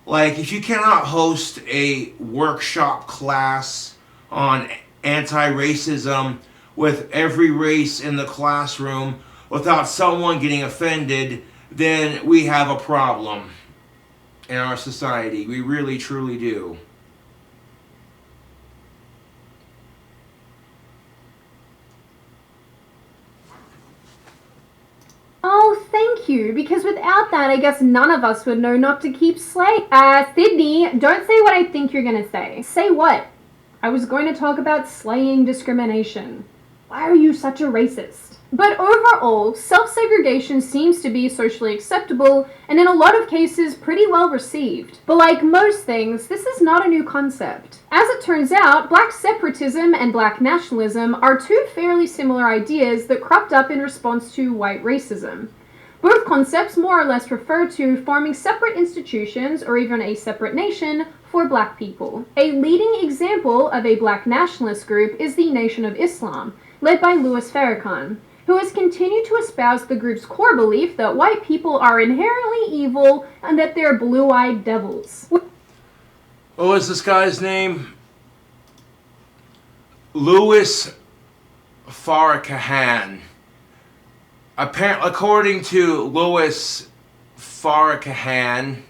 Like, if you cannot host a workshop class on anti-racism with every race in the classroom without someone getting offended, then we have a problem in our society. We really, truly do. Oh, thank you, because without that, I guess none of us would know not to keep slaying. Sydney, don't say what I think you're gonna say. Say what? I was going to talk about slaying discrimination. Why are you such a racist? But overall, self-segregation seems to be socially acceptable and in a lot of cases pretty well received. But like most things, this is not a new concept. As it turns out, black separatism and black nationalism are two fairly similar ideas that cropped up in response to white racism. Both concepts more or less refer to forming separate institutions or even a separate nation for black people. A leading example of a black nationalist group is the Nation of Islam, led by Louis Farrakhan, who has continued to espouse the group's core belief that white people are inherently evil and that they're blue-eyed devils. What was this guy's name? Louis Farrakhan. Apparently, according to Louis Farrakhan,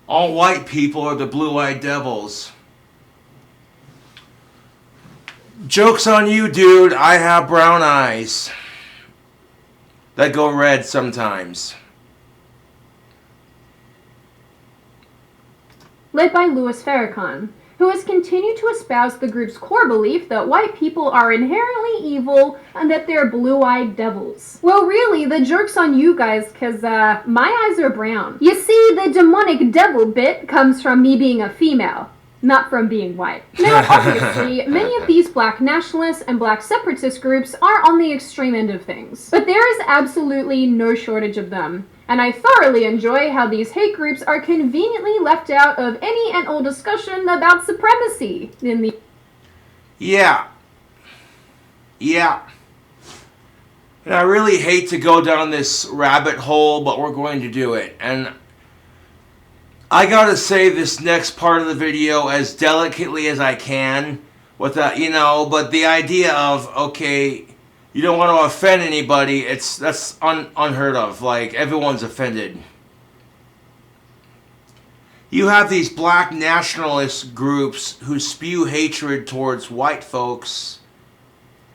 all white people are the blue-eyed devils. Joke's on you, dude. I have brown eyes that go red sometimes. Led by Louis Farrakhan, who has continued to espouse the group's core belief that white people are inherently evil and that they're blue-eyed devils. Well, really, the joke's on you guys, because my eyes are brown. You see, the demonic devil bit comes from me being a female, not from being white. Now, obviously, many of these black nationalists and black separatist groups are on the extreme end of things, but there is absolutely no shortage of them. And I thoroughly enjoy how these hate groups are conveniently left out of any and all discussion about supremacy in the... Yeah. And I really hate to go down this rabbit hole, but we're going to do it. And I gotta say this next part of the video as delicately as I can, with that, you know, but the idea of, okay, you don't want to offend anybody, that's unheard of. Like, everyone's offended. You have these black nationalist groups who spew hatred towards white folks,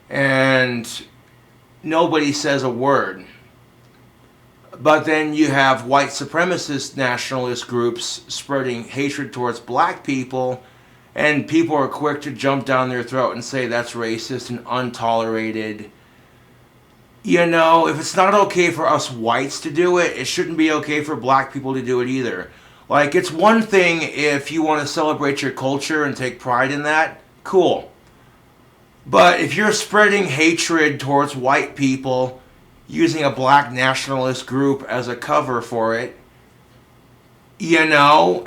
and nobody says a word. But then you have white supremacist nationalist groups spreading hatred towards black people, And people are quick to jump down their throat and say that's racist and untolerated. You know, if it's not okay for us whites to do it, it shouldn't be okay for black people to do it either. Like, it's one thing if you want to celebrate your culture and take pride in that, cool. But if you're spreading hatred towards white people using a black nationalist group as a cover for it, you know,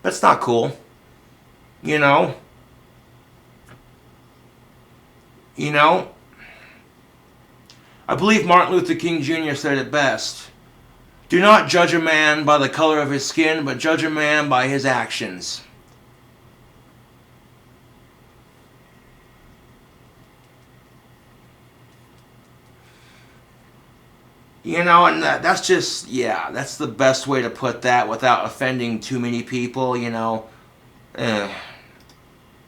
that's not cool. You know? I believe Martin Luther King Jr. said it best. Do not judge a man by the color of his skin, but judge a man by his actions. You know, and that's just, yeah, that's the best way to put that without offending too many people, you know. The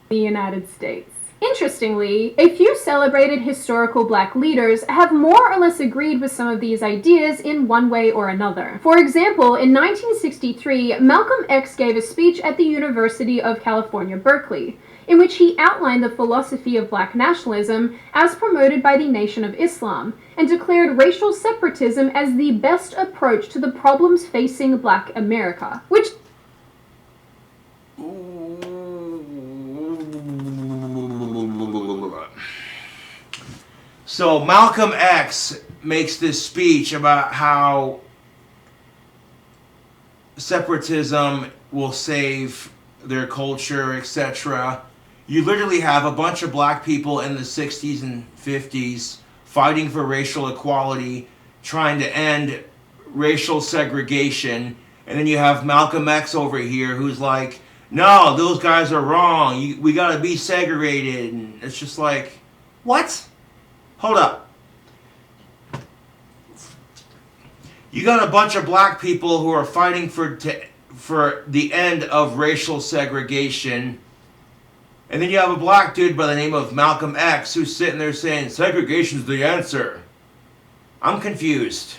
United States. Interestingly, a few celebrated historical black leaders have more or less agreed with some of these ideas in one way or another. For example, in 1963, Malcolm X gave a speech at the University of California, Berkeley, in which he outlined the philosophy of black nationalism as promoted by the Nation of Islam, and declared racial separatism as the best approach to the problems facing black America, which So Malcolm X makes this speech about how separatism will save their culture, etc. You literally have a bunch of black people in the 60s and 50s fighting for racial equality, trying to end racial segregation, and then you have Malcolm X over here who's like, no, those guys are wrong, we gotta be segregated. And it's just like, what? Hold up. You got a bunch of black people who are fighting for the end of racial segregation, and then you have a black dude by the name of Malcolm X who's sitting there saying segregation's the answer. I'm confused.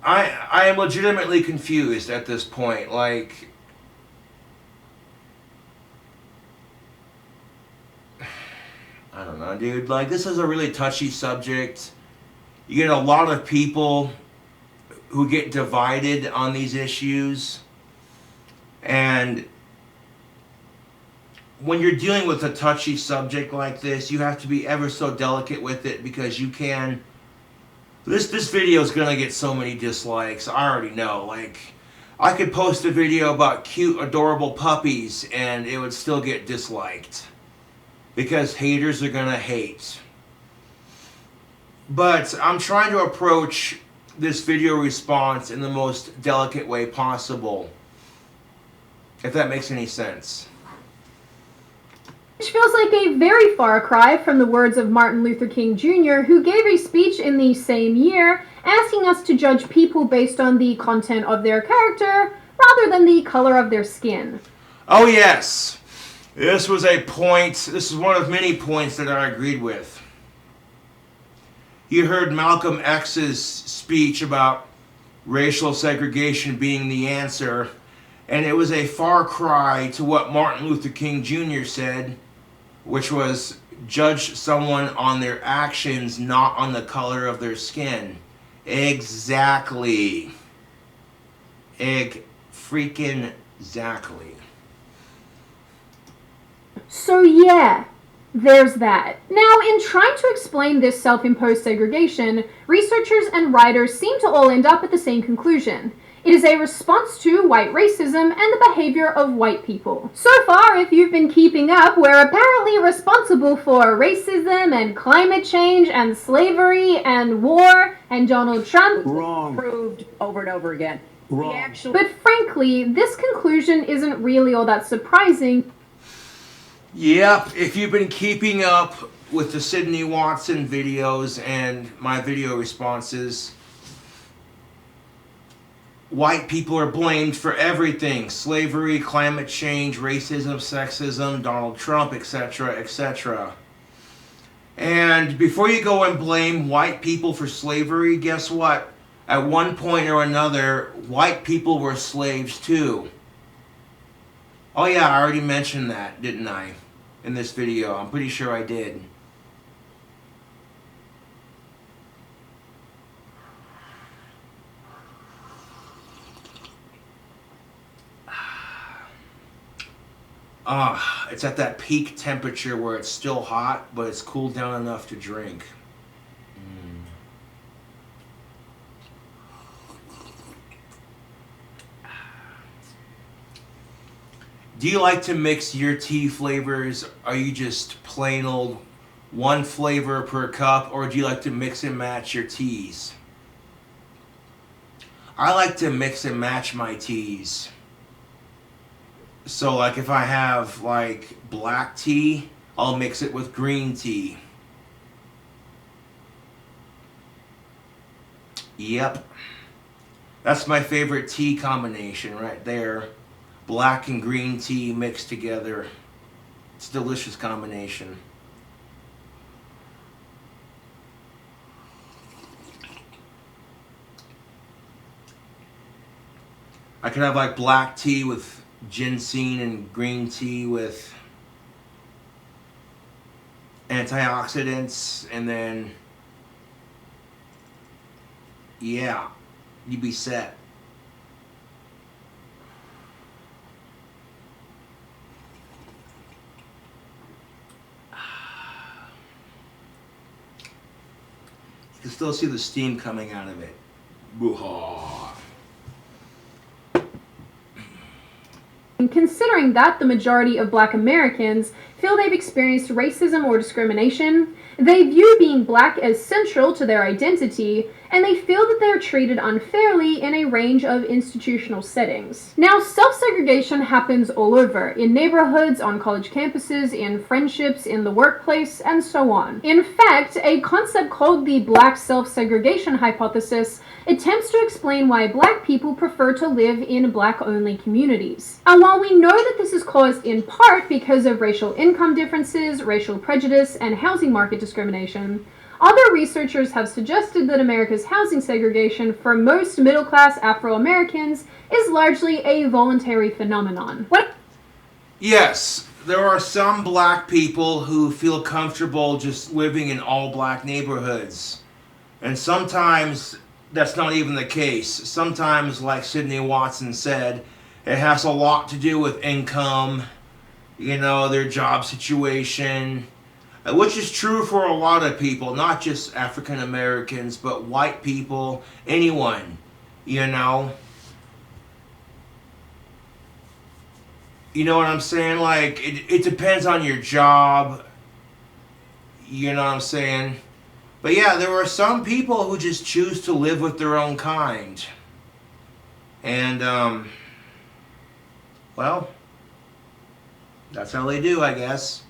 I am legitimately confused at this point. Like, I don't know, dude. Like, this is a really touchy subject. You get a lot of people who get divided on these issues. And when you're dealing with a touchy subject like this, you have to be ever so delicate with it, because you can... This video is going to get so many dislikes. I already know. Like, I could post a video about cute, adorable puppies, and it would still get disliked. Because haters are going to hate. But I'm trying to approach this video response in the most delicate way possible. If that makes any sense. Which feels like a very far cry from the words of Martin Luther King Jr., who gave a speech in the same year asking us to judge people based on the content of their character rather than the color of their skin. Oh yes, this was a point, this is one of many points that I agreed with. You heard Malcolm X's speech about racial segregation being the answer, and it was a far cry to what Martin Luther King Jr. said, which was judge someone on their actions, not on the color of their skin. Exactly. Freaking exactly. So yeah, there's that. Now, in trying to explain this self-imposed segregation, researchers and writers seem to all end up at the same conclusion. It is a response to white racism and the behavior of white people. So far, if you've been keeping up, we're apparently responsible for racism and climate change and slavery and war and Donald Trump. Wrong. Proved over and over again. Wrong. But frankly, this conclusion isn't really all that surprising. Yep, if you've been keeping up with the Sydney Watson videos and my video responses, white people are blamed for everything. Slavery, climate change, racism, sexism, Donald Trump, etc., etc. And before you go and blame white people for slavery, guess what? At one point or another, white people were slaves too. Oh yeah, I already mentioned that, didn't I? In this video. I'm pretty sure I did. It's at that peak temperature where it's still hot, but it's cooled down enough to drink. Do you like to mix your tea flavors? Are you just plain old one flavor per cup, or do you like to mix and match your teas? I like to mix and match my teas. So like if I have like black tea, I'll mix it with green tea. Yep. That's my favorite tea combination right there. Black and green tea mixed together. It's a delicious combination. I could have like black tea with ginseng and green tea with antioxidants, and then yeah, you'd be set. You can still see the steam coming out of it. Boo-haw. And considering that the majority of Black Americans feel they've experienced racism or discrimination, they view being Black as central to their identity, and they feel that they are treated unfairly in a range of institutional settings. Now, self-segregation happens all over, in neighborhoods, on college campuses, in friendships, in the workplace, and so on. In fact, a concept called the Black self-segregation hypothesis attempts to explain why Black people prefer to live in Black-only communities. And while we know that this is caused in part because of racial income differences, racial prejudice, and housing market discrimination, other researchers have suggested that America's housing segregation for most middle-class Afro-Americans is largely a voluntary phenomenon. Yes, there are some Black people who feel comfortable just living in all Black neighborhoods. And sometimes that's not even the case. Sometimes, like Sydney Watson said, it has a lot to do with income, you know, their job situation, which is true for a lot of people, not just African Americans, but white people, anyone, you know. You know what I'm saying? Like, it depends on your job, you know what I'm saying? But yeah, there are some people who just choose to live with their own kind. And, well, that's how they do, I guess.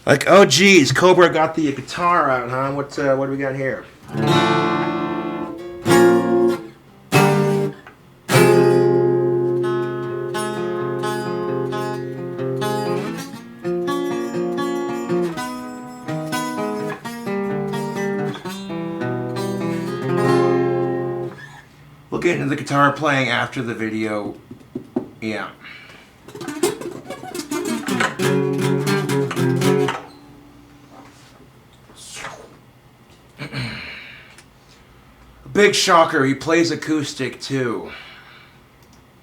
Like, oh geez, Cobra got the guitar out, huh? What do we got here? We'll get into the guitar playing after the video. Yeah. Big shocker, he plays acoustic too.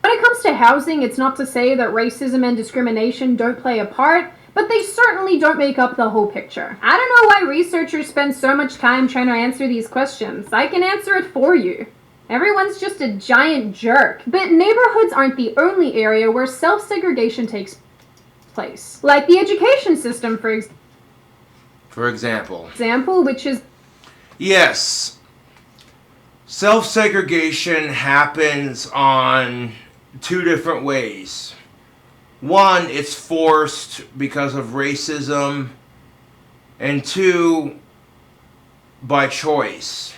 When it comes to housing, it's not to say that racism and discrimination don't play a part, but they certainly don't make up the whole picture. I don't know why researchers spend so much time trying to answer these questions. I can answer it for you. Everyone's just a giant jerk. But neighborhoods aren't the only area where self-segregation takes place. Like the education system, For example, which is... Yes. Self-segregation happens on two different ways. One, it's forced because of racism and 2, by choice.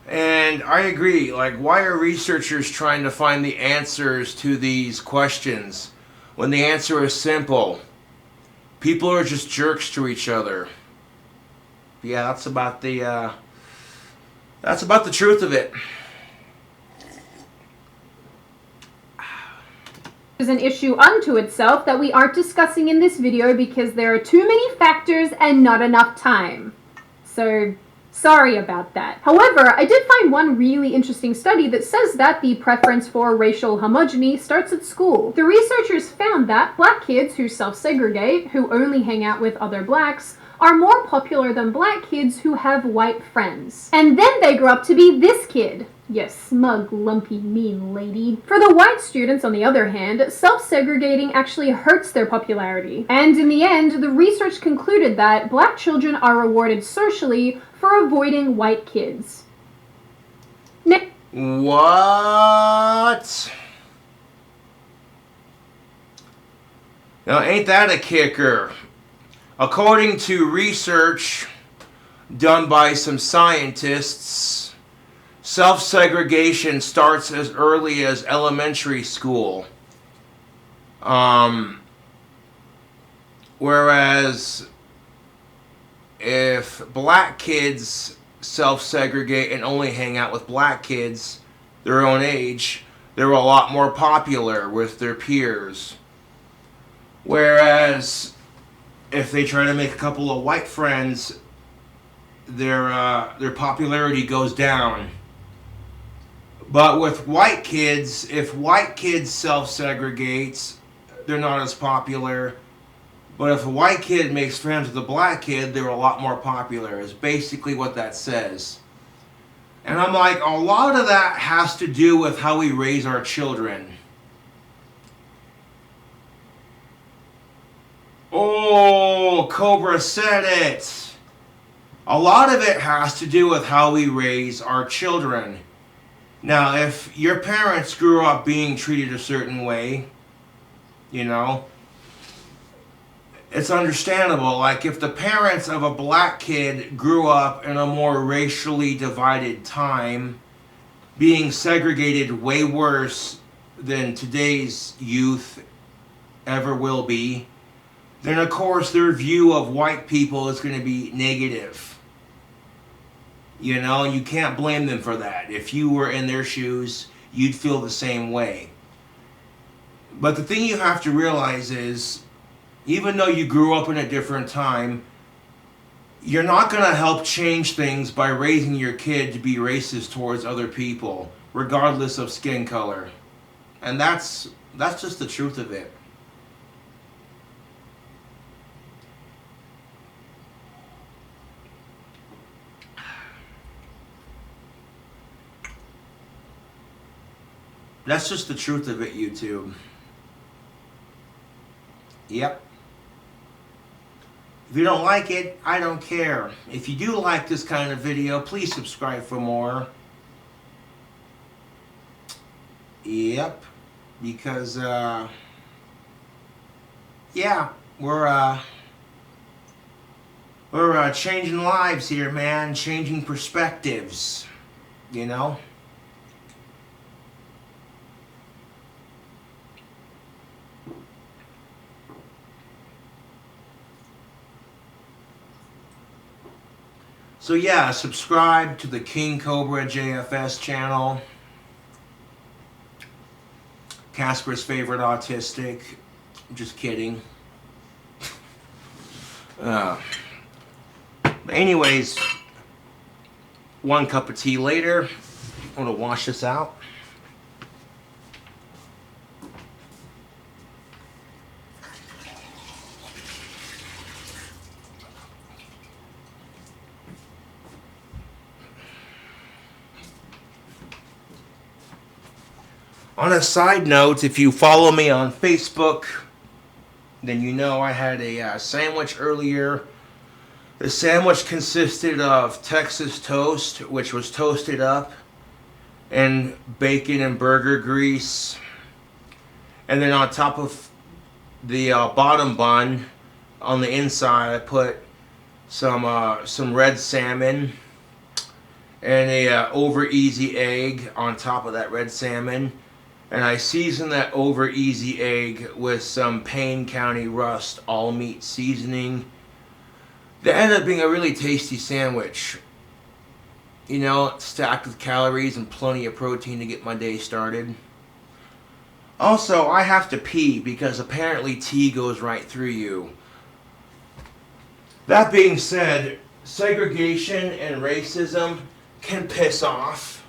And I agree, like, why are researchers trying to find the answers to these questions when the answer is simple? People are just jerks to each other. Yeah, that's about the truth of it. Is an issue unto itself that we aren't discussing in this video because there are too many factors and not enough time. So, sorry about that. However, I did find one really interesting study that says that the preference for racial homogeny starts at school. The researchers found that black kids who self-segregate, who only hang out with other blacks, are more popular than black kids who have white friends. And then they grow up to be this kid. You smug, lumpy, mean lady. For the white students, on the other hand, self-segregating actually hurts their popularity. And in the end, the research concluded that black children are rewarded socially for avoiding white kids. What? Now, ain't that a kicker? According to research done by some scientists, self-segregation starts as early as elementary school. Whereas if black kids self-segregate and only hang out with black kids their own age, they're a lot more popular with their peers. Whereas if they try to make a couple of white friends, their popularity goes down. But with white kids, if white kids self-segregate, they're not as popular. But if a white kid makes friends with a black kid, they're a lot more popular, is basically what that says. And I'm like, a lot of that has to do with how we raise our children. Oh, Cobra said it. A lot of it has to do with how we raise our children. Now, if your parents grew up being treated a certain way, you know, it's understandable. Like, if the parents of a black kid grew up in a more racially divided time, being segregated way worse than today's youth ever will be, then of course their view of white people is going to be negative. You know, you can't blame them for that. If you were in their shoes, you'd feel the same way. But the thing you have to realize is, even though you grew up in a different time, you're not going to help change things by raising your kid to be racist towards other people, regardless of skin color. And that's just the truth of it. That's just the truth of it, YouTube. Yep. If you don't like it, I don't care. If you do like this kind of video, please subscribe for more. Yep. Because, yeah, we're changing lives here, man. Changing perspectives, you know? So yeah, subscribe to the King Cobra JFS channel. Casper's favorite autistic. Just kidding. Anyways, one cup of tea later, I'm gonna wash this out. On a side note, if you follow me on Facebook, then you know I had a sandwich earlier. The sandwich consisted of Texas toast, which was toasted up, and bacon and burger grease. And then on top of the bottom bun On the inside, I put some red salmon and a over easy egg on top of that red salmon. And I season that over easy egg with some Payne County Rust all meat seasoning. That ended up being a really tasty sandwich. You know, stacked with calories and plenty of protein to get my day started. Also, I have to pee because apparently tea goes right through you. That being said, segregation and racism can piss off.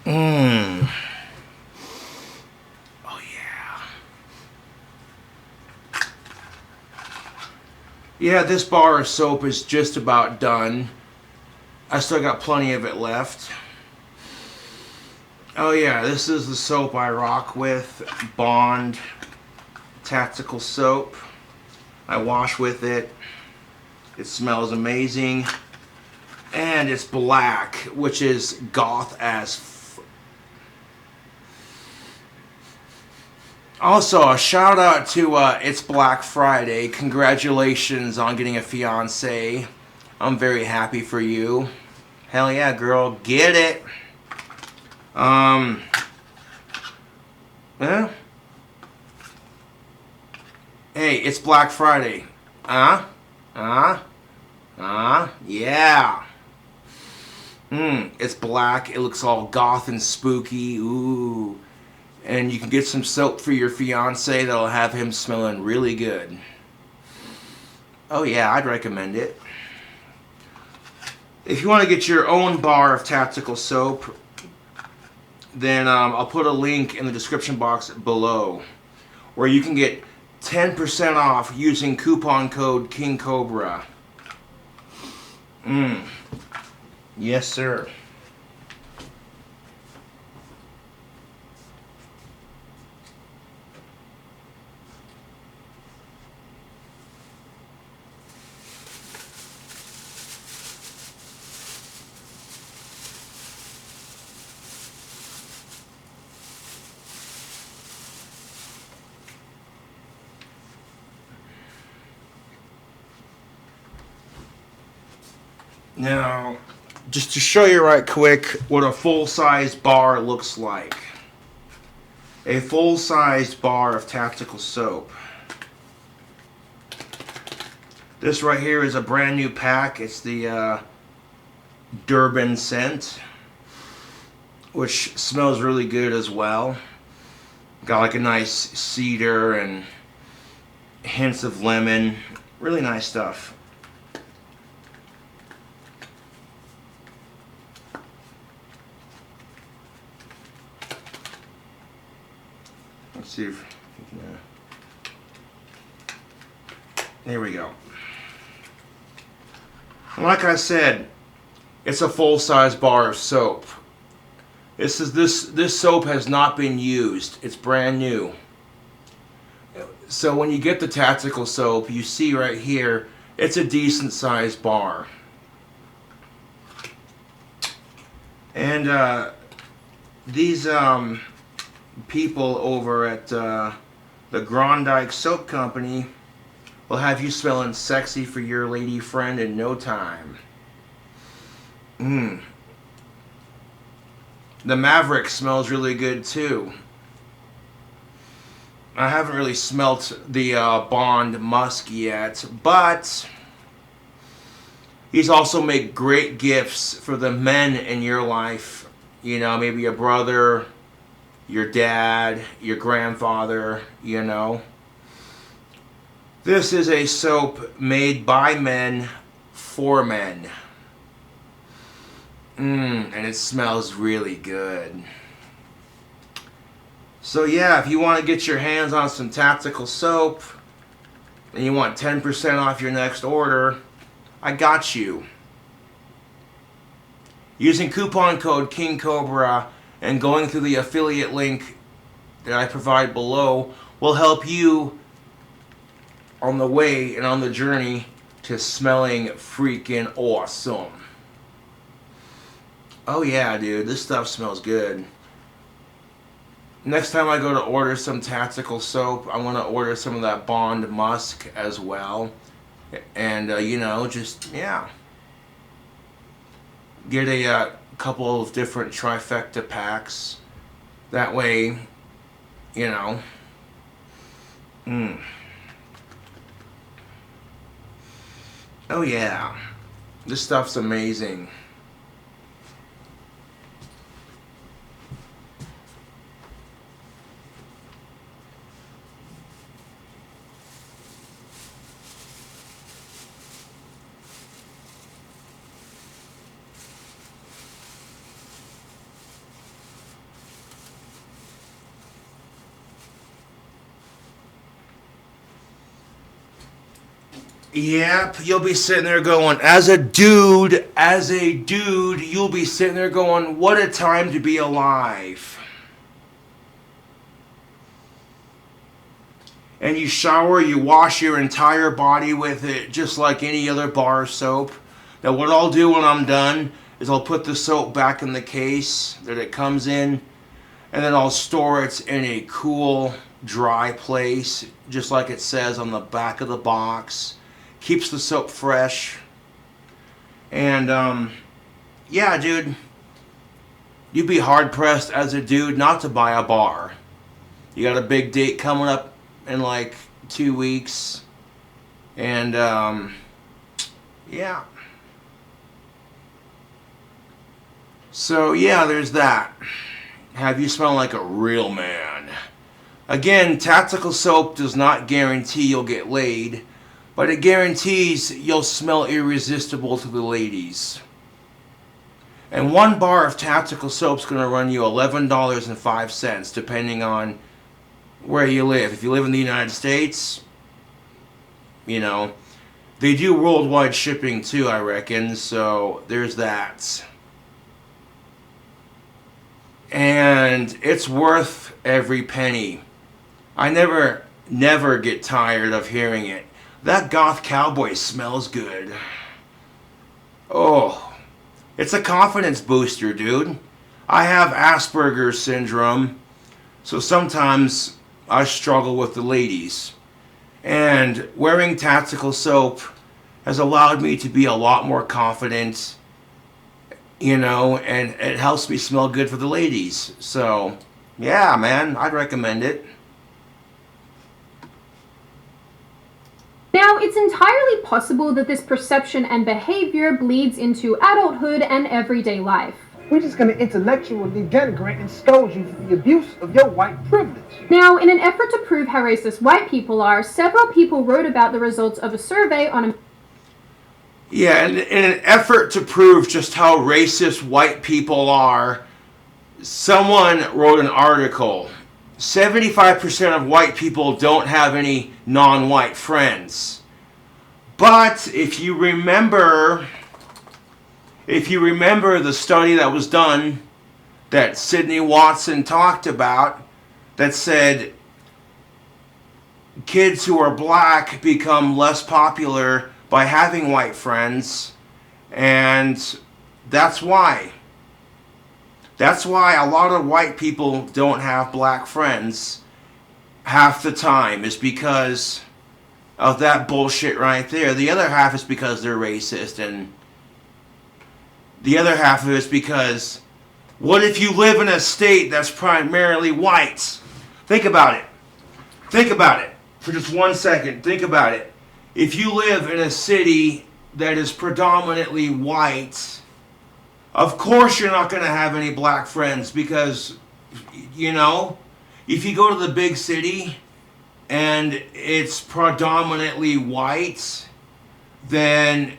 Oh yeah. Yeah, this bar of soap is just about done. I still got plenty of it left. Oh yeah, this is the soap I rock with. Bond Tactical Soap. I wash with it. It smells amazing. And it's black, which is goth as Also, a shout out to It's Black Friday. Congratulations on getting a fiance. I'm very happy for you. Hell yeah, girl. Get it. Yeah. Hey, it's Black Friday. Yeah. It's black. It looks all goth and spooky. Ooh. And you can get some soap for your fiance that'll have him smelling really good. Oh yeah, I'd recommend it. If you want to get your own bar of tactical soap, then I'll put a link in the description box below where you can get 10% off using coupon code KINGCOBRA. Yes, sir. Now, just to show you right quick what a full-size bar looks like. A full-sized bar of tactical soap. This right here is a brand new pack. It's the Durban scent, which smells really good as well. Got like a nice cedar and hints of lemon. Really nice stuff. Let's see if we can, there we go. And like I said, it's a full-size bar of soap. This soap has not been used. It's brand new. So when you get the tactical soap, you see right here, it's a decent sized bar. And these people over at the Grondike Soap Company will have you smelling sexy for your lady friend in no time. The Maverick smells really good too. I haven't really smelt the Bond Musk yet, but he's also made great gifts for the men in your life. You know, maybe your brother, your dad, your grandfather, you know. This is a soap made by men for men. And it smells really good. So yeah, if you want to get your hands on some tactical soap and you want 10% off your next order, I got you. Using coupon code KINGCOBRA and going through the affiliate link that I provide below will help you on the way and on the journey to smelling freaking awesome. Oh yeah, dude, this stuff smells good. Next time I go to order some tactical soap, I want to order some of that Bond Musk as well. And, you know, just, yeah. Get a couple of different trifecta packs. That way, you know. Oh yeah. This stuff's amazing. Yep, you'll be sitting there going, as a dude, you'll be sitting there going, what a time to be alive. And you shower, you wash your entire body with it, just like any other bar soap. Now what I'll do when I'm done is I'll put the soap back in the case that it comes in, and then I'll store it in a cool, dry place, just like it says on the back of the box. Keeps the soap fresh. And yeah, dude, you'd be hard pressed as a dude not to buy a bar. You got a big date coming up in like 2 weeks, and yeah. So yeah, there's that. Have you smell like a real man. Again, tactical soap does not guarantee you'll get laid, but it guarantees you'll smell irresistible to the ladies. And one bar of tactical soap's going to run you $11.05, depending on where you live. If you live in the United States, you know, they do worldwide shipping too, I reckon, so there's that. And it's worth every penny. I never get tired of hearing it. That goth cowboy smells good. Oh, it's a confidence booster, dude. I have Asperger's syndrome, so sometimes I struggle with the ladies. And wearing tactical soap has allowed me to be a lot more confident, you know, and it helps me smell good for the ladies. So, yeah, man, I'd recommend it. Now, it's entirely possible that this perception and behavior bleeds into adulthood and everyday life. We're just going to intellectually denigrate and scold you for the abuse of your white privilege. Now, in an effort to prove how racist white people are, several people wrote about the results of a survey on... Yeah, and in an effort to prove just how racist white people are, someone wrote an article. 75% of white people don't have any non-white friends. But if you remember the study that was done that Sydney Watson talked about, that said kids who are black become less popular by having white friends, and that's why. That's why a lot of white people don't have black friends half the time, is because of that bullshit right there. The other half is because they're racist, and the other half of it is because, what if you live in a state that's primarily white? Think about it. Think about it. For just 1 second, think about it. If you live in a city that is predominantly white, of course you're not going to have any black friends because, you know, if you go to the big city and it's predominantly white, then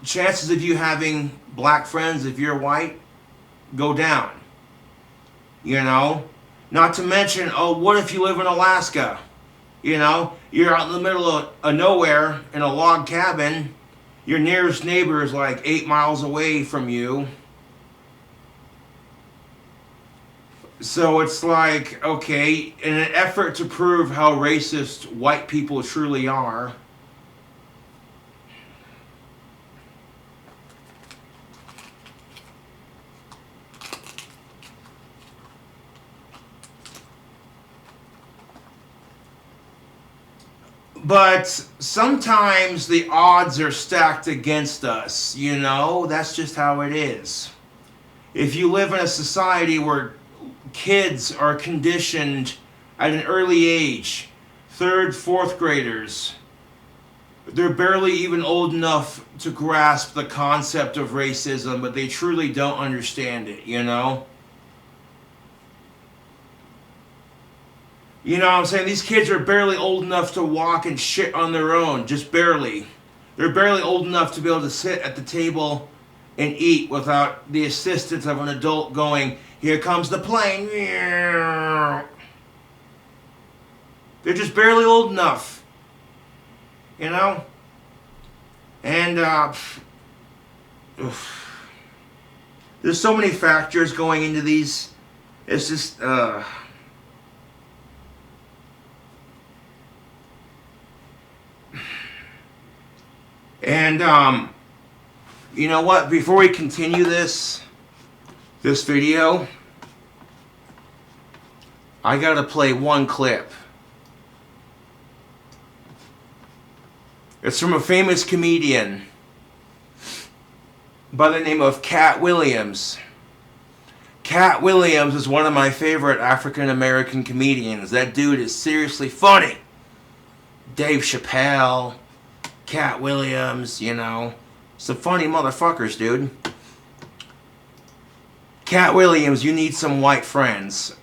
chances of you having black friends if you're white go down. You know? Not to mention, oh, what if you live in Alaska? You know, you're out in the middle of nowhere in a log cabin. Your nearest neighbor is like 8 miles away from you. So it's like, okay, in an effort to prove how racist white people truly are, but sometimes the odds are stacked against us, you know? That's just how it is. If you live in a society where kids are conditioned at an early age, 3rd, 4th graders, they're barely even old enough to grasp the concept of racism, but they truly don't understand it, you know? You know what I'm saying? These kids are barely old enough to walk and shit on their own, just barely. They're barely old enough to be able to sit at the table and eat without the assistance of an adult going, "Here comes the plane." They're just barely old enough, you know? And, there's so many factors going into these. It's just, And, you know what? Before we continue this video, I gotta play one clip. It's from a famous comedian by the name of Cat Williams. Cat Williams is one of my favorite African American comedians. That dude is seriously funny. Dave Chappelle, Cat Williams, you know, some funny motherfuckers, dude. Cat Williams, you need some white friends.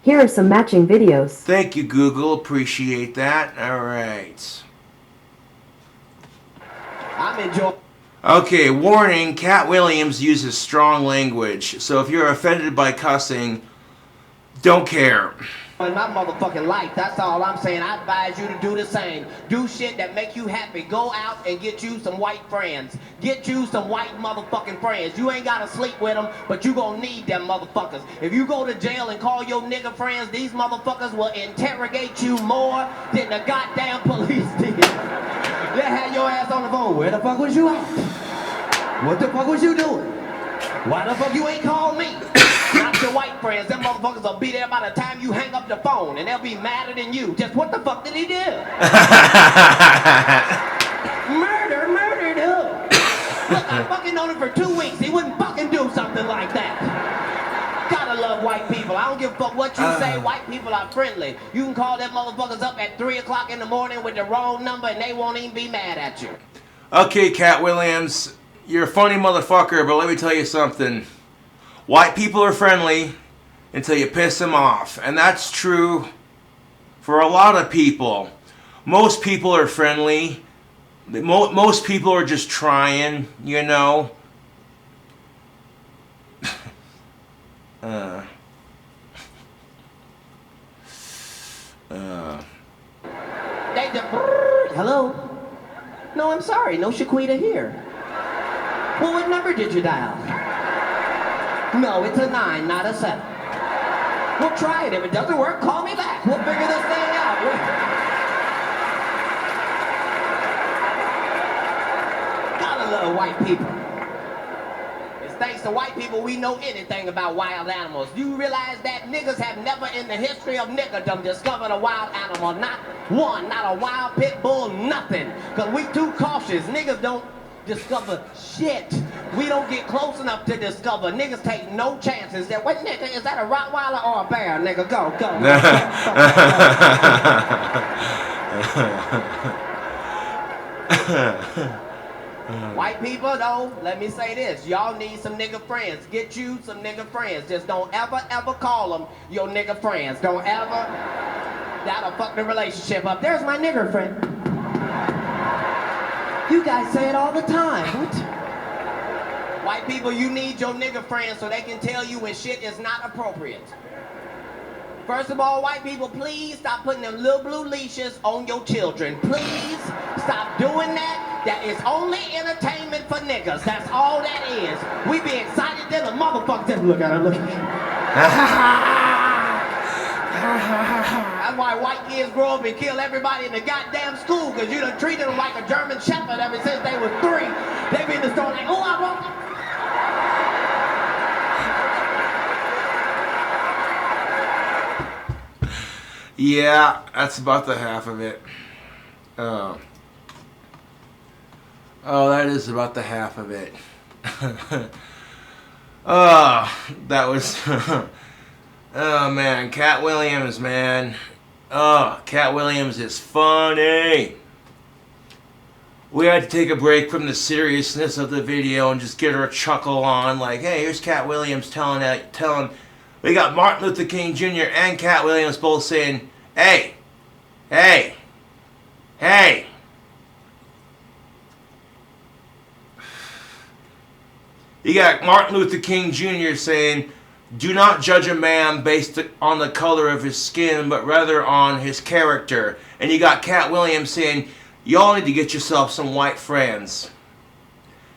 Here are some matching videos. Thank you, Google. Appreciate that. All right. I'm enjoying. Okay, warning, Cat Williams uses strong language. So if you're offended by cussing, don't care. In my motherfucking life, that's all I'm saying. I advise you to do the same. Do shit that make you happy. Go out and get you some white friends. Get you some white motherfucking friends. You ain't gotta sleep with them, but you gonna need them motherfuckers. If you go to jail and call your nigga friends, these motherfuckers will interrogate you more than the goddamn police did. They had your ass on the phone. Where the fuck was you at? What the fuck was you doing? Why the fuck you ain't called me? Not your white friends. Them motherfuckers will be there by the time you hang up the phone, and they'll be madder than you. Just what the fuck did he do? Murdered who? Look, I fucking known him for 2 weeks. He wouldn't fucking do something like that. Gotta love white people. I don't give a fuck what you say. White people are friendly. You can call them motherfuckers up at 3 o'clock in the morning with the wrong number, and they won't even be mad at you. Okay, Cat Williams, you're a funny motherfucker, but let me tell you something. White people are friendly until you piss them off. And that's true for a lot of people. Most people are friendly. Most people are just trying, you know. They just, hello? No, I'm sorry, no Shaquita here. Well, what number did you dial? No, it's a 9, not a 7. We'll try it. If it doesn't work, call me back. We'll figure this thing out. Gotta love white people. It's thanks to white people, we know anything about wild animals. You realize that niggas have never in the history of niggerdom discovered a wild animal. Not one, not a wild pit bull, nothing. Because we too cautious. Niggas don't discover shit. We don't get close enough to discover. Niggas take no chances. That what nigga, is that a Rottweiler or a bear? Nigga, go, go. White people, though, let me say this. Y'all need some nigga friends. Get you some nigga friends. Just don't ever, ever call them your nigga friends. Don't ever. That'll fuck the relationship up. There's my nigger friend. You guys say it all the time. What? White people, you need your nigga friends so they can tell you when shit is not appropriate. First of all, white people, please stop putting them little blue leashes on your children. Please stop doing that. That is only entertainment for niggas. That's all that is. We be excited then the motherfuckers. Look at her, look at her. That's why white kids grow up and kill everybody in the goddamn school, because you done treated them like a German shepherd ever since they was 3. They be in the store like, oh, I wrote. Yeah, that's about the half of it. Oh, that is about the half of it. Oh, that was... Oh, man. Cat Williams, man. Oh, Cat Williams is funny. We had to take a break from the seriousness of the video and just get her a chuckle on. Like, hey, here's Cat Williams telling... We got Martin Luther King Jr. and Cat Williams both saying, hey, hey, hey. You got Martin Luther King Jr. saying, do not judge a man based on the color of his skin, but rather on his character. And you got Cat Williams saying, y'all need to get yourself some white friends.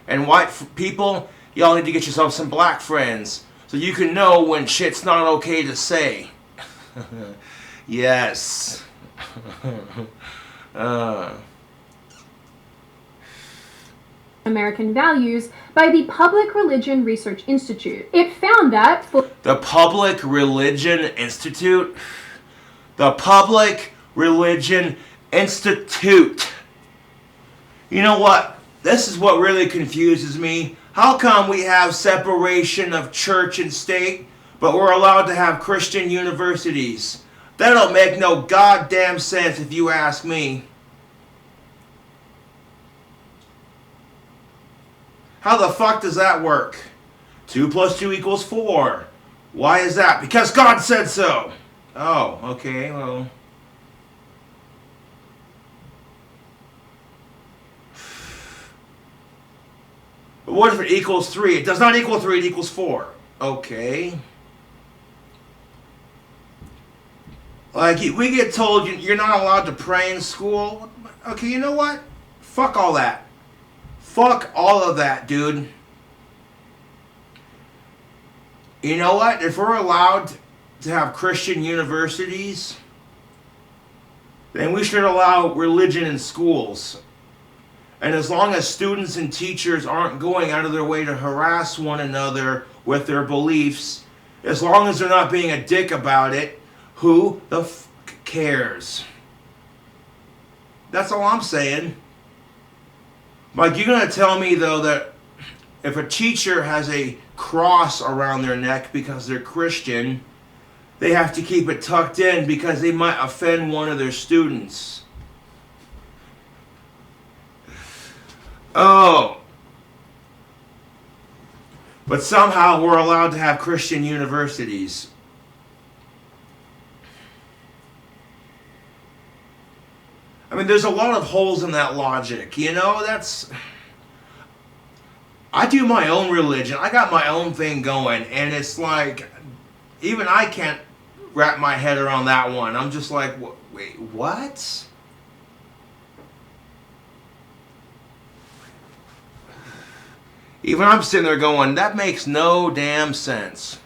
And white people, y'all need to get yourself some black friends. So you can know when shit's not okay to say. Yes. American values by the Public Religion Research Institute. It found that the Public Religion Institute? The Public Religion Institute. You know what? This is what really confuses me. How come we have separation of church and state, but we're allowed to have Christian universities? That don't make no goddamn sense if you ask me. How the fuck does that work? 2 + 2 = 4. Why is that? Because God said so. Oh, okay, well. But what if it equals 3? It does not equal 3, it equals 4. Okay. Like, we get told you're not allowed to pray in school. Okay, you know what? Fuck all that. Fuck all of that, dude. You know what? If we're allowed to have Christian universities, then we should allow religion in schools. And as long as students and teachers aren't going out of their way to harass one another with their beliefs, as long as they're not being a dick about it, who the f cares? That's all I'm saying. Like, you're going to tell me, though, that if a teacher has a cross around their neck because they're Christian, they have to keep it tucked in because they might offend one of their students. Oh. But somehow we're allowed to have Christian universities. I mean, there's a lot of holes in that logic, you know, I do my own religion, I got my own thing going, and it's like, even I can't wrap my head around that one. I'm just like, wait, what? Even I'm sitting there going, that makes no damn sense.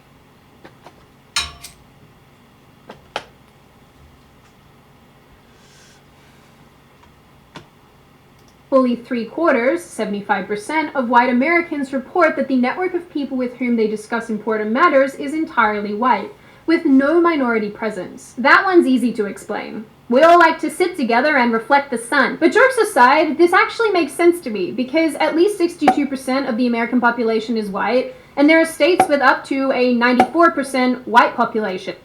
fully 3/4, 75% of white Americans report that the network of people with whom they discuss important matters is entirely white, with no minority presence. That one's easy to explain. We all like to sit together and reflect the sun. But jokes aside, this actually makes sense to me, because at least 62% of the American population is white, and there are states with up to a 94% white population.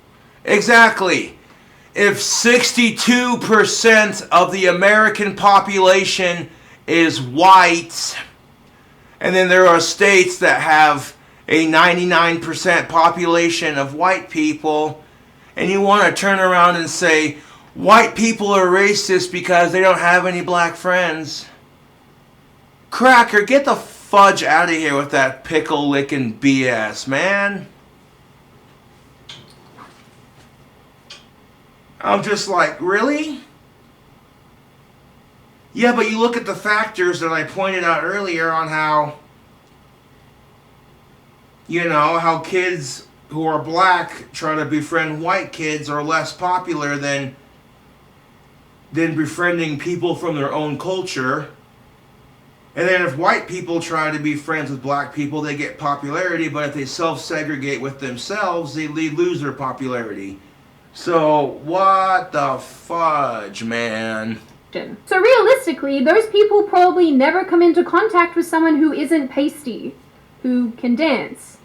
Exactly. If 62% of the American population is white, and then there are states that have a 99% population of white people, and you want to turn around and say, white people are racist because they don't have any black friends. Cracker, get the fudge out of here with that pickle licking BS, man. I'm just like, really? Yeah, but you look at the factors that I pointed out earlier on how, how kids who are black try to befriend white kids are less popular than befriending people from their own culture. And then if white people try to be friends with black people, they get popularity, but if they self-segregate with themselves, they lose their popularity. So, what the fudge, man? So realistically, those people probably never come into contact with someone who isn't pasty, who can dance,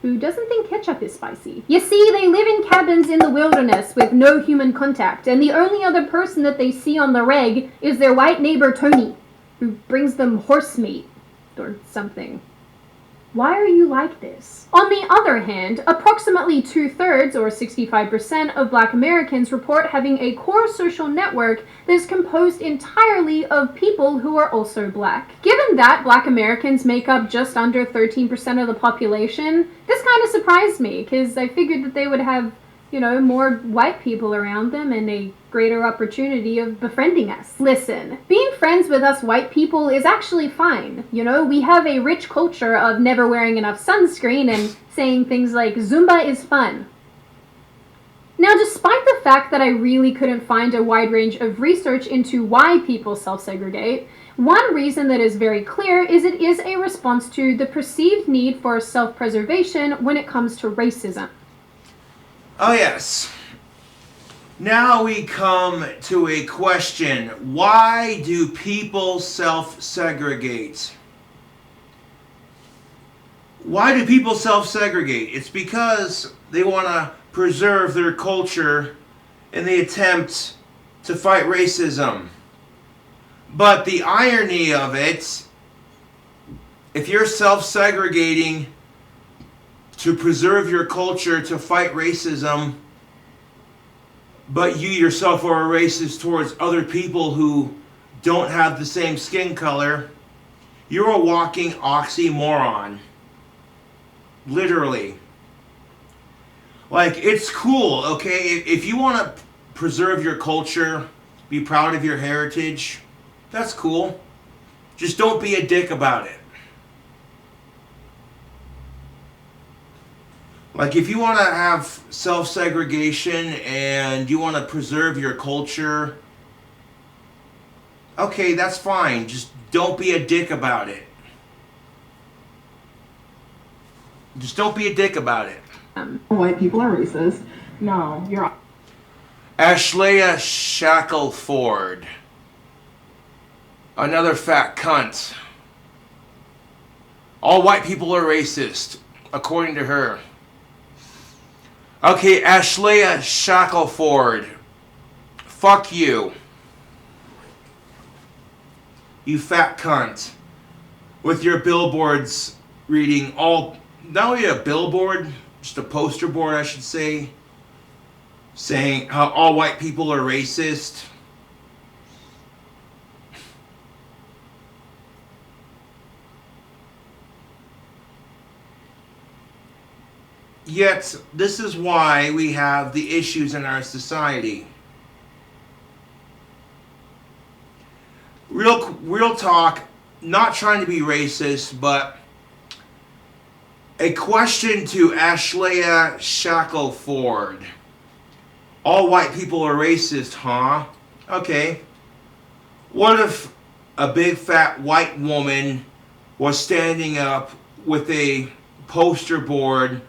who doesn't think ketchup is spicy. You see, they live in cabins in the wilderness with no human contact, and the only other person that they see on the reg is their white neighbor Tony, who brings them horse meat or something. Why are you like this? On the other hand, approximately 2/3 or 65% of black Americans report having a core social network that is composed entirely of people who are also black. Given that black Americans make up just under 13% of the population, this kind of surprised me, because I figured that they would have, more white people around them and a greater opportunity of befriending us. Listen, being friends with us white people is actually fine. We have a rich culture of never wearing enough sunscreen and saying things like Zumba is fun. Now, despite the fact that I really couldn't find a wide range of research into why people self-segregate, one reason that is very clear is it is a response to the perceived need for self-preservation when it comes to racism. Oh, yes. Now we come to a question. Why do people self-segregate? Why do people self-segregate? It's because they want to preserve their culture in the attempt to fight racism. But the irony of it, if you're self-segregating to preserve your culture to fight racism, but you yourself are a racist towards other people who don't have the same skin color, you're a walking oxymoron. Literally. Like, it's cool, okay? If you want to preserve your culture, be proud of your heritage, that's cool. Just don't be a dick about it. Like, if you want to have self-segregation and you want to preserve your culture, okay, that's fine. Just don't be a dick about it. Just don't be a dick about it. White people are racist. No, you're... Ashlea Shackelford. Another fat cunt. All white people are racist, according to her. Okay, Ashlea Shackelford. Fuck you. You fat cunt. With your billboards reading not only a billboard, just a poster board, I should say, saying how all white people are racist. Yet, this is why we have the issues in our society. Real talk, not trying to be racist, but a question to Ashlea Shackelford. All white people are racist, huh? Okay. What if a big fat white woman was standing up with a poster board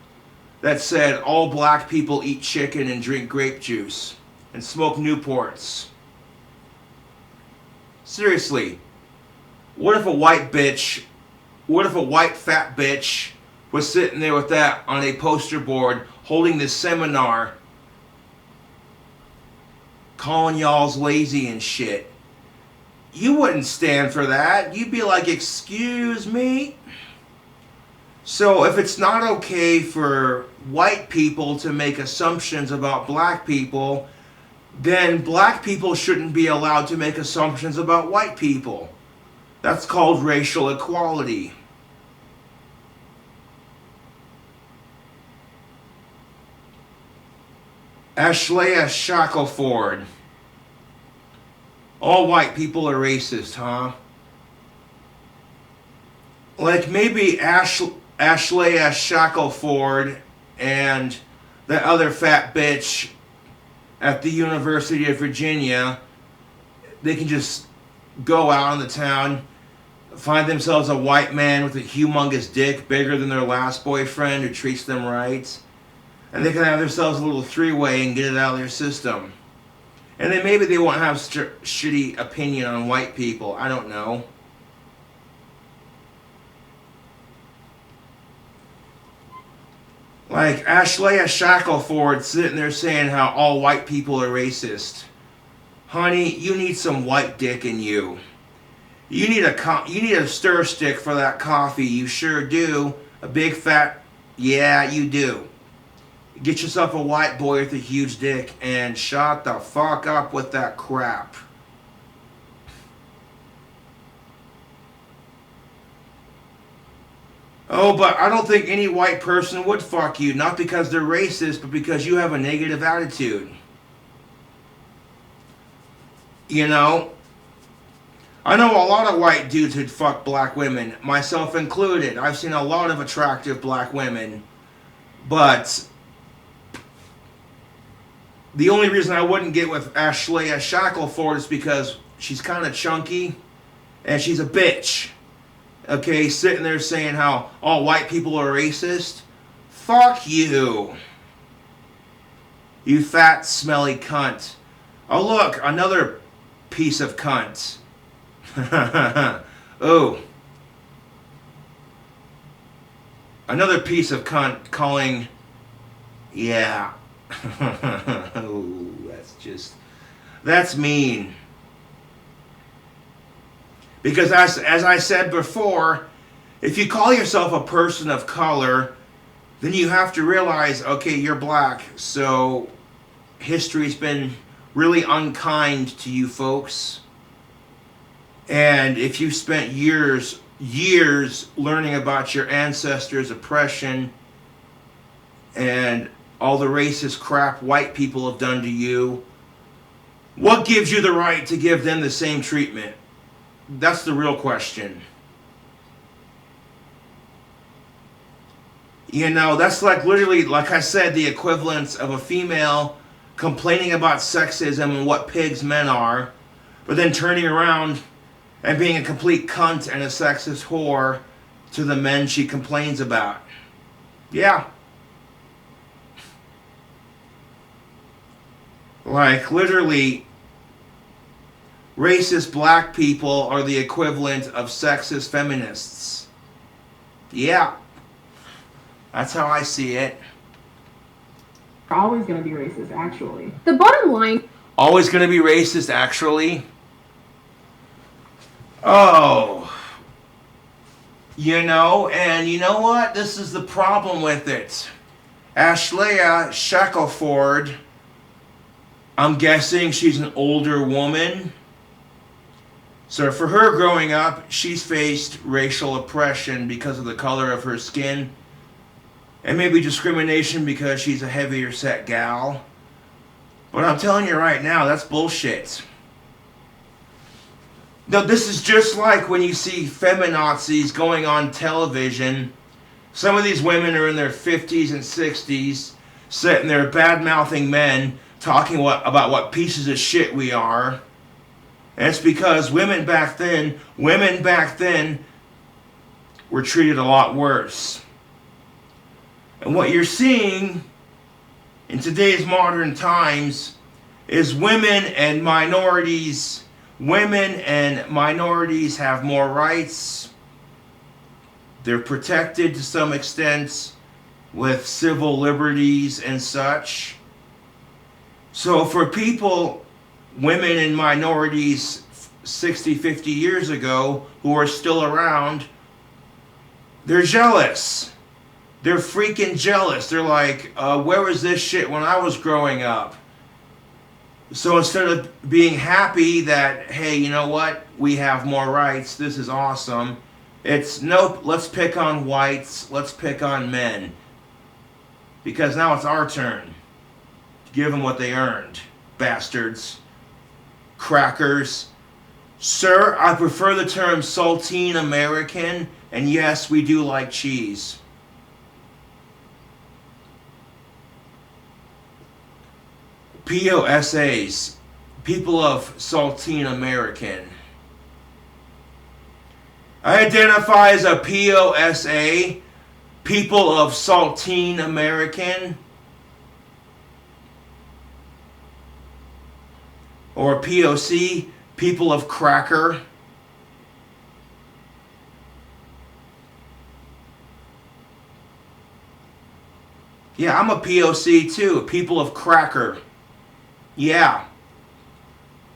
that said all black people eat chicken and drink grape juice and smoke Newports. Seriously, what if a white fat bitch was sitting there with that on a poster board holding this seminar calling y'all's lazy and shit? You wouldn't stand for that. You'd be like, excuse me? So if it's not okay for white people to make assumptions about black people, then black people shouldn't be allowed to make assumptions about white people. That's called racial equality. Ashlea Shackelford. All white people are racist, huh? Like maybe Ashlea Shackelford and the other fat bitch at the University of Virginia, they can just go out in the town, find themselves a white man with a humongous dick bigger than their last boyfriend who treats them right, and they can have themselves a little three-way and get it out of their system. And then maybe they won't have shitty opinion on white people. I don't know. Like Ashlea Shackelford sitting there saying how all white people are racist. Honey, you need some white dick in you. You need a stir stick for that coffee. You sure do. A big fat, yeah, you do. Get yourself a white boy with a huge dick and shut the fuck up with that crap. Oh, but I don't think any white person would fuck you. Not because they're racist, but because you have a negative attitude. You know? I know a lot of white dudes who'd fuck black women, myself included. I've seen a lot of attractive black women. But the only reason I wouldn't get with Ashlea Shackelford is because she's kind of chunky and she's a bitch. Okay, sitting there saying how all white people are racist. Fuck you. You fat, smelly cunt. Oh, look, another piece of cunt. Oh. Another piece of cunt calling, yeah. Oh, that's mean. Because as I said before, if you call yourself a person of color, then you have to realize, okay, you're black, so history's been really unkind to you folks. And if you spent years learning about your ancestors' oppression and all the racist crap white people have done to you, what gives you the right to give them the same treatment? That's the real question. You know, that's like literally, like I said, the equivalence of a female complaining about sexism and what pigs men are, but then turning around and being a complete cunt and a sexist whore to the men she complains about. Yeah. Like, literally, racist black people are the equivalent of sexist feminists. Yeah. That's how I see it. Always gonna be racist, actually. The bottom line. Always gonna be racist, actually? Oh. You know, and you know what? This is the problem with it. Ashlea Shackelford, I'm guessing she's an older woman. So for her growing up, she's faced racial oppression because of the color of her skin. And maybe discrimination because she's a heavier set gal. But I'm telling you right now, that's bullshit. No, this is just like when you see feminazis going on television. Some of these women are in their 50s and 60s, sitting there bad-mouthing men, talking about what pieces of shit we are. And it's because women back then were treated a lot worse. And what you're seeing in today's modern times is women and minorities have more rights. They're protected to some extent with civil liberties and such. So for people, women and minorities 60, 50 years ago who are still around, they're jealous. They're freaking jealous. They're like, where was this shit when I was growing up? So instead of being happy that, hey, you know what? We have more rights. This is awesome. It's, nope, let's pick on whites. Let's pick on men. Because now it's our turn to give them what they earned. Bastards. Crackers. Sir, I prefer the term saltine American. And yes, we do like cheese. POSAs, people of Saltine American. I identify as a POSA, people of Saltine American. Or POC, people of cracker. Yeah, I'm a POC too, people of cracker. Yeah.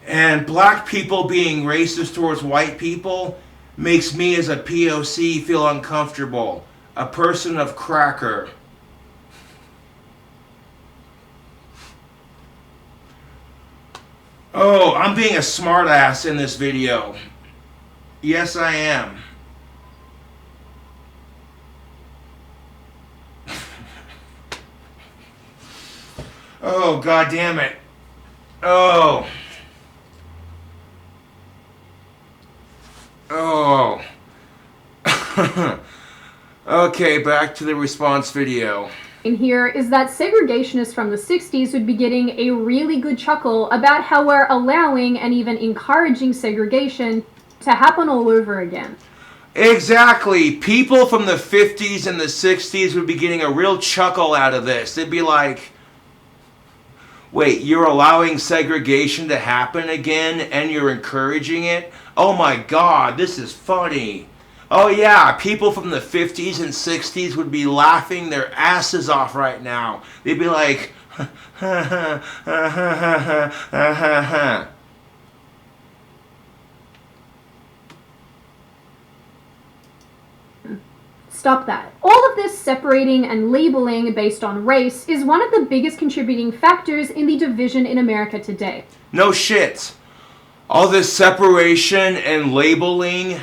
And black people being racist towards white people makes me as a POC feel uncomfortable. A person of cracker. Oh, I'm being a smartass in this video. Yes, I am. Oh, God damn it. Oh. Oh. Okay, back to the response video. In here is that segregationists from the 60s would be getting a really good chuckle about how we're allowing and even encouraging segregation to happen all over again. Exactly. People from the 50s and the 60s would be getting a real chuckle out of this. They'd be like, wait, you're allowing segregation to happen again and you're encouraging it? Oh my God, this is funny. Oh yeah, people from the 50s and 60s would be laughing their asses off right now. They'd be like, ha ha ha ha ha ha ha ha. Stop that. All of this separating and labeling based on race is one of the biggest contributing factors in the division in America today. No shit. All this separation and labeling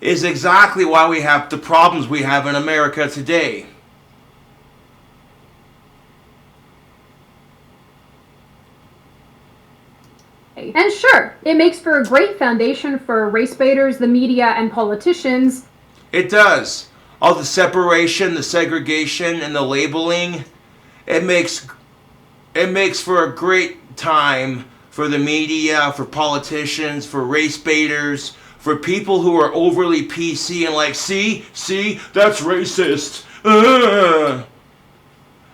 is exactly why we have the problems we have in America today. And sure, it makes for a great foundation for race baiters, the media, and politicians. It does. All the separation, the segregation, and the labeling, it makes for a great time for the media, for politicians, for race baiters, for people who are overly PC and like, see, that's racist.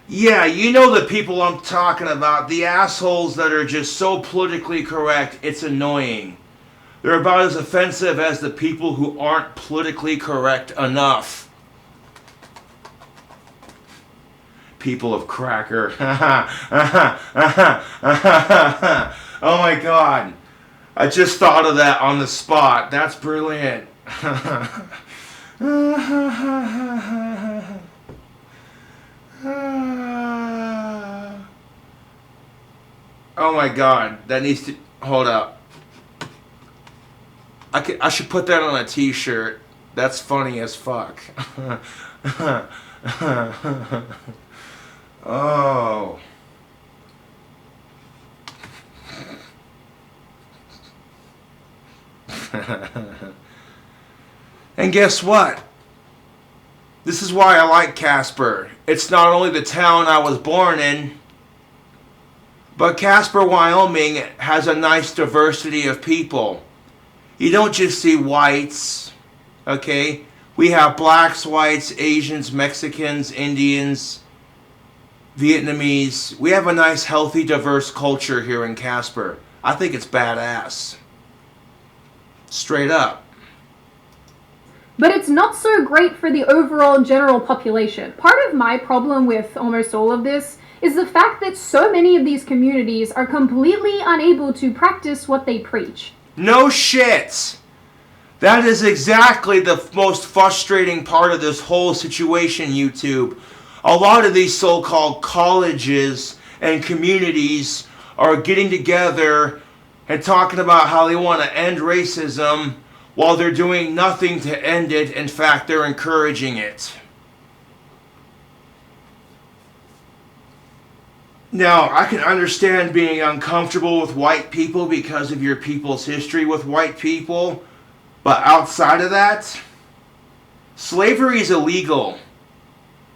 Yeah, you know the people I'm talking about, the assholes that are just so politically correct, it's annoying. They're about as offensive as the people who aren't politically correct enough. People of cracker. Oh my God. I just thought of that on the spot. That's brilliant. Oh my God. That needs to... Hold up. I should put that on a t-shirt. That's funny as fuck. Oh. And guess what? This is why I like Casper. It's not only the town I was born in, But Casper, Wyoming has a nice diversity of people. You don't just see whites, okay? We have blacks, whites, Asians, Mexicans, Indians, Vietnamese. We have a nice, healthy, diverse culture here in Casper. I think it's badass. Straight up. But it's not so great for the overall general population. Part of my problem with almost all of this is the fact that so many of these communities are completely unable to practice what they preach. No shit! That is exactly the most frustrating part of this whole situation, YouTube. A lot of these so-called colleges and communities are getting together and talking about how they want to end racism while they're doing nothing to end it. In fact, they're encouraging it. Now, I can understand being uncomfortable with white people because of your people's history with white people, but outside of that, slavery is illegal.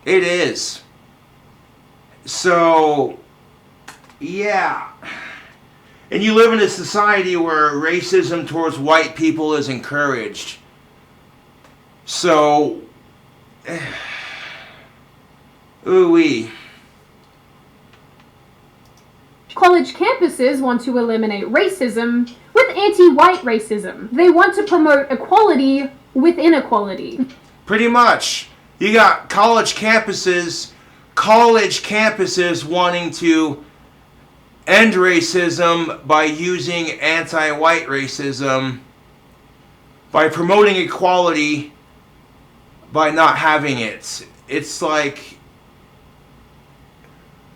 It is. So, yeah. And you live in a society where racism towards white people is encouraged. So, ooh-wee. College campuses want to eliminate racism with anti-white racism. They want to promote equality with inequality. Pretty much. You got college campuses wanting to end racism by using anti-white racism, by promoting equality, by not having it. It's like,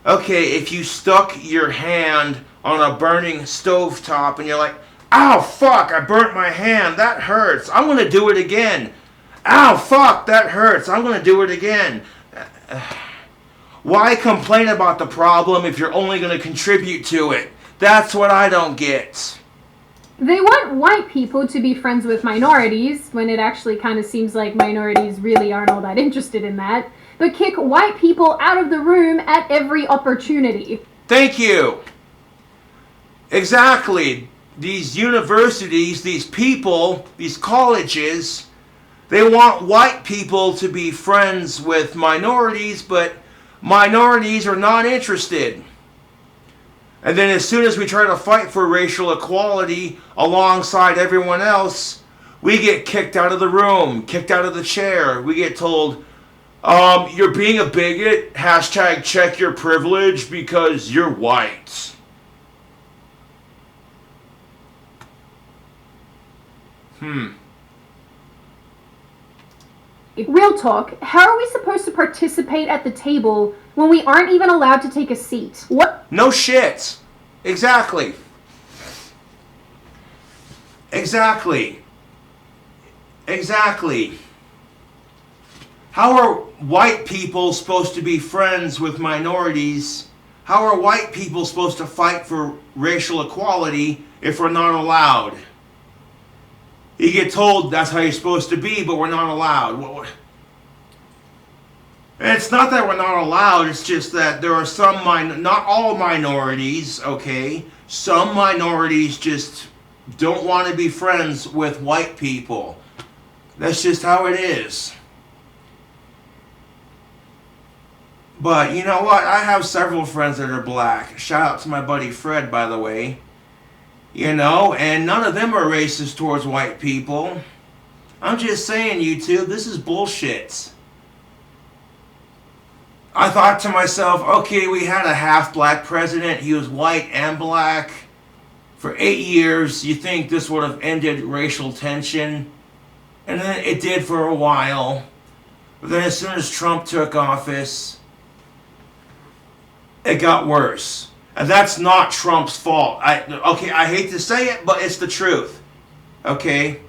okay, if you stuck your hand on a burning stovetop and you're like, ow, fuck, I burnt my hand, that hurts, I'm going to do it again. Ow, fuck, that hurts, I'm going to do it again. Why complain about the problem if you're only going to contribute to it? That's what I don't get. They want white people to be friends with minorities, when it actually kind of seems like minorities really aren't all that interested in that, but kick white people out of the room at every opportunity. Thank you. Exactly. These universities, these people, these colleges, they want white people to be friends with minorities, but minorities are not interested. And then as soon as we try to fight for racial equality alongside everyone else, we get kicked out of the room, kicked out of the chair. We get told, you're being a bigot, hashtag check your privilege because you're white. Real talk, how are we supposed to participate at the table when we aren't even allowed to take a seat? What? No shit. Exactly. Exactly. Exactly. How are white people supposed to be friends with minorities? How are white people supposed to fight for racial equality if we're not allowed? You get told that's how you're supposed to be, but we're not allowed. And it's not that we're not allowed, it's just that there are some, not all minorities, okay? Some minorities just don't want to be friends with white people. That's just how it is. But you know what? I have several friends that are black. Shout out to my buddy Fred, by the way. You know, and none of them are racist towards white people. I'm just saying, YouTube, this is bullshit. I thought to myself, okay, we had a half-black president. He was white and black for 8 years. You think this would have ended racial tension? And then it did for a while. But then as soon as Trump took office, it got worse. And that's not Trump's fault. I hate to say it, but it's the truth. Okay?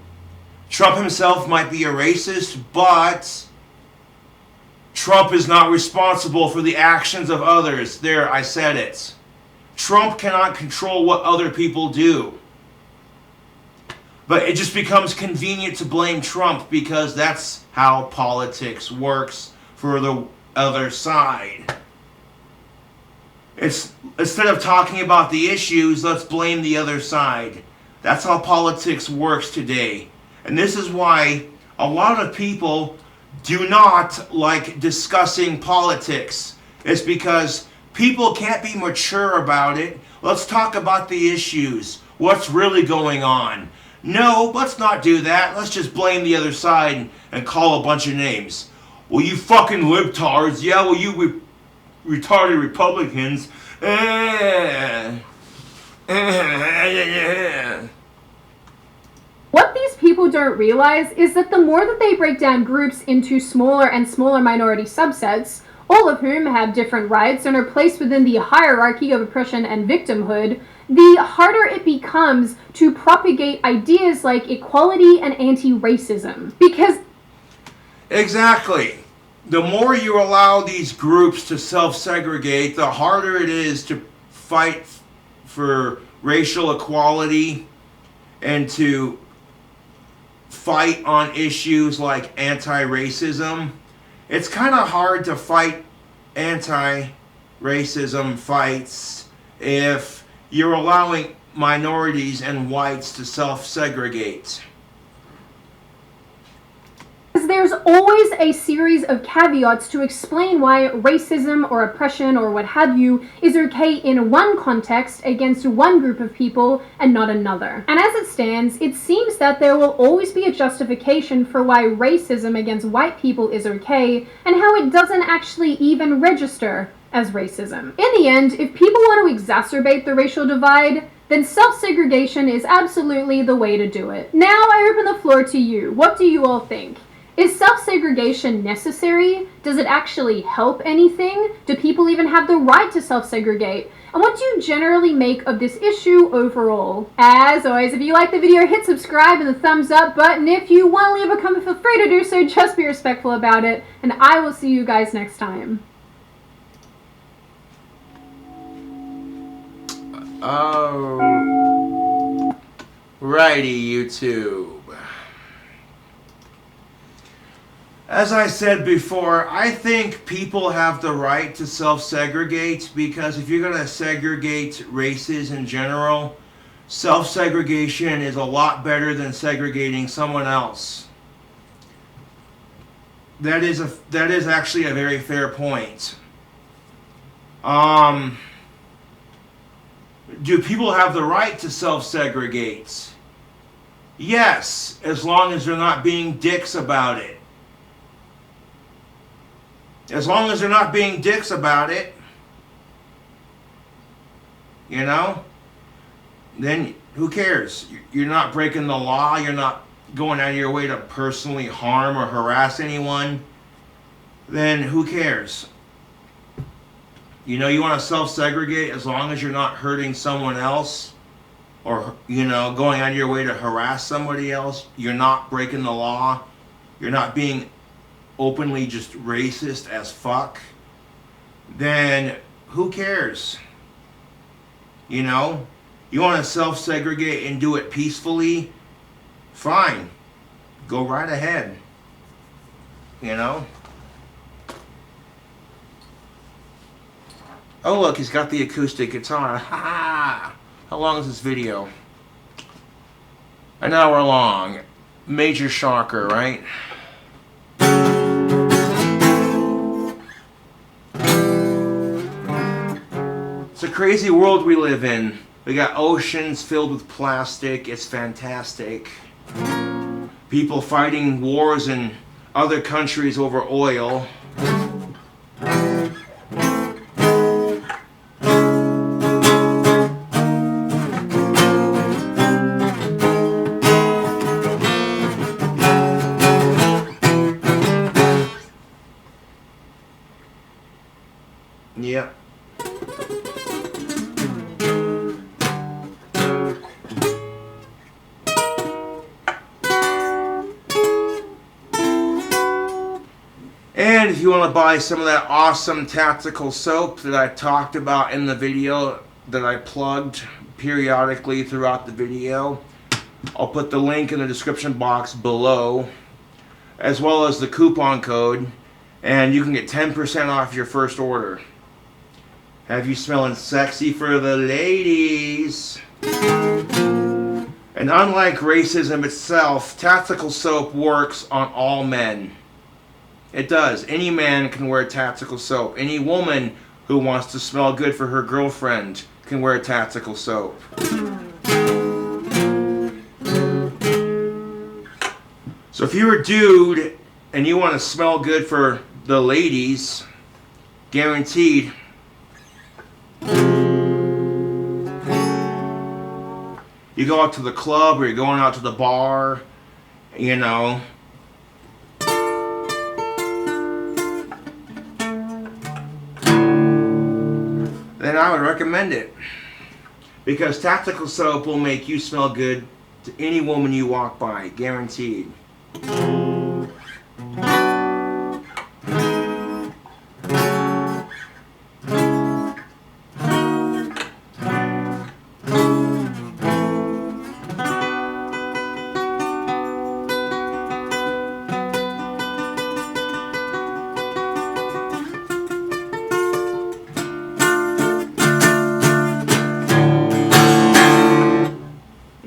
Trump himself might be a racist, but Trump is not responsible for the actions of others. There, I said it. Trump cannot control what other people do. But it just becomes convenient to blame Trump because that's how politics works for the other side. It's instead of talking about the issues, let's blame the other side. That's how politics works today. And this is why a lot of people do not like discussing politics. It's because people can't be mature about it. Let's talk about the issues. What's really going on? No, let's not do that. Let's just blame the other side and call a bunch of names. Well, you fucking libtards. Yeah, well, you retarded Republicans. What these people don't realize is that the more that they break down groups into smaller and smaller minority subsets, all of whom have different rights and are placed within the hierarchy of oppression and victimhood, the harder it becomes to propagate ideas like equality and anti-racism. Because exactly. The more you allow these groups to self-segregate, the harder it is to fight for racial equality and to fight on issues like anti-racism. It's kind of hard to fight anti-racism fights if you're allowing minorities and whites to self-segregate. there's always a series of caveats to explain why racism or oppression or what have you is okay in one context against one group of people and not another. And as it stands, it seems that there will always be a justification for why racism against white people is okay and how it doesn't actually even register as racism. In the end, if people want to exacerbate the racial divide, then self-segregation is absolutely the way to do it. Now I open the floor to you. What do you all think? Is self-segregation necessary? Does it actually help anything? Do people even have the right to self-segregate? And what do you generally make of this issue overall? As always, if you like the video, hit subscribe and the thumbs up button. If you want to leave a comment, feel free to do so. Just be respectful about it. And I will see you guys next time. Oh, righty, YouTube. As I said before, I think people have the right to self-segregate because if you're going to segregate races in general, self-segregation is a lot better than segregating someone else. That is actually a very fair point. Do people have the right to self-segregate? Yes, as long as they're not being dicks about it. As long as they're not being dicks about it, you know, then who cares? You're not breaking the law. You're not going out of your way to personally harm or harass anyone. Then who cares? You know, you want to self-segregate as long as you're not hurting someone else or, you know, going out of your way to harass somebody else. You're not breaking the law. You're not being openly just racist as fuck. Then who cares? You know, you want to self-segregate and do it peacefully? Fine. Go right ahead. You know? Oh look, he's got the acoustic guitar. Ha! How long is this video? An hour long. Major shocker, right? It's a crazy world we live in. We got oceans filled with plastic. It's fantastic. People fighting wars in other countries over oil. Yep. And if you want to buy some of that awesome tactical soap that I talked about in the video that I plugged periodically throughout the video, I'll put the link in the description box below, as well as the coupon code, and you can get 10% off your first order. Have you smelling sexy for the ladies. And unlike racism itself, tactical soap works on all men. It does. Any man can wear tactical soap. Any woman who wants to smell good for her girlfriend can wear tactical soap. So if you're a dude and you want to smell good for the ladies, guaranteed, you go out to the club or you're going out to the bar, you know, then I would recommend it. Because tactical soap will make you smell good to any woman you walk by, guaranteed.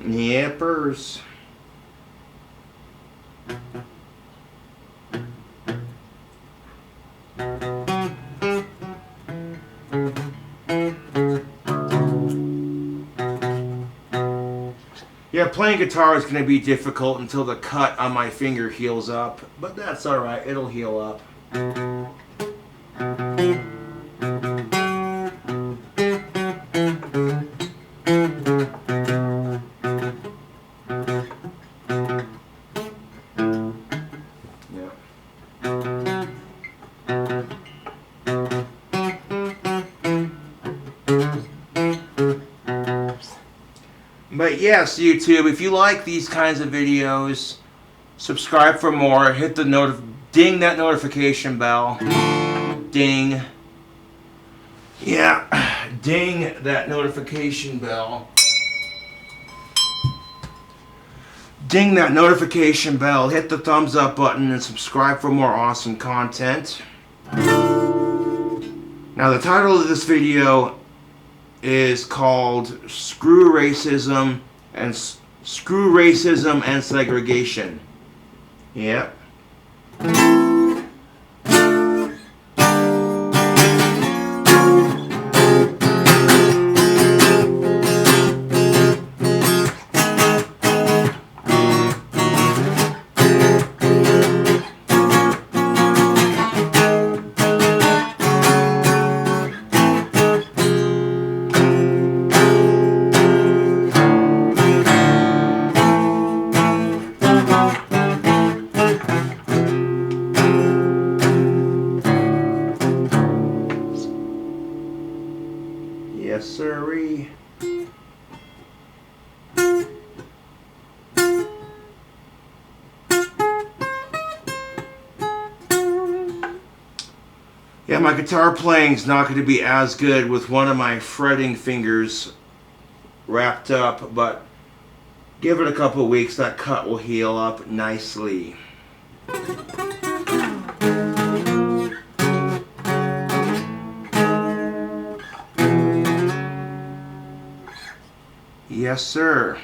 Yippers. Yeah, playing guitar is going to be difficult until the cut on my finger heals up, but that's alright, it'll heal up. But yes, YouTube, if you like these kinds of videos, subscribe for more. Hit the ding that notification bell. Ding. Yeah, ding that notification bell. Ding that notification bell. Hit the thumbs up button and subscribe for more awesome content. Now, the title of this video is called Screw Racism and Segregation. Yep. Yes, sirree. Yeah, my guitar playing's not going to be as good with one of my fretting fingers wrapped up, but give it a couple weeks, that cut will heal up nicely. Yes, sir.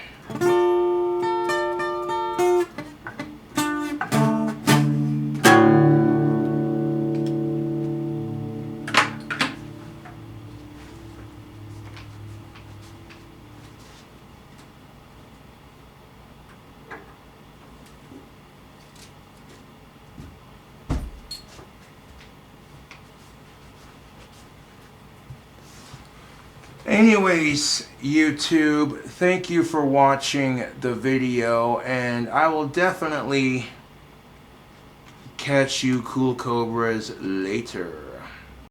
Anyways, YouTube, thank you for watching the video, and I will definitely catch you cool cobras later.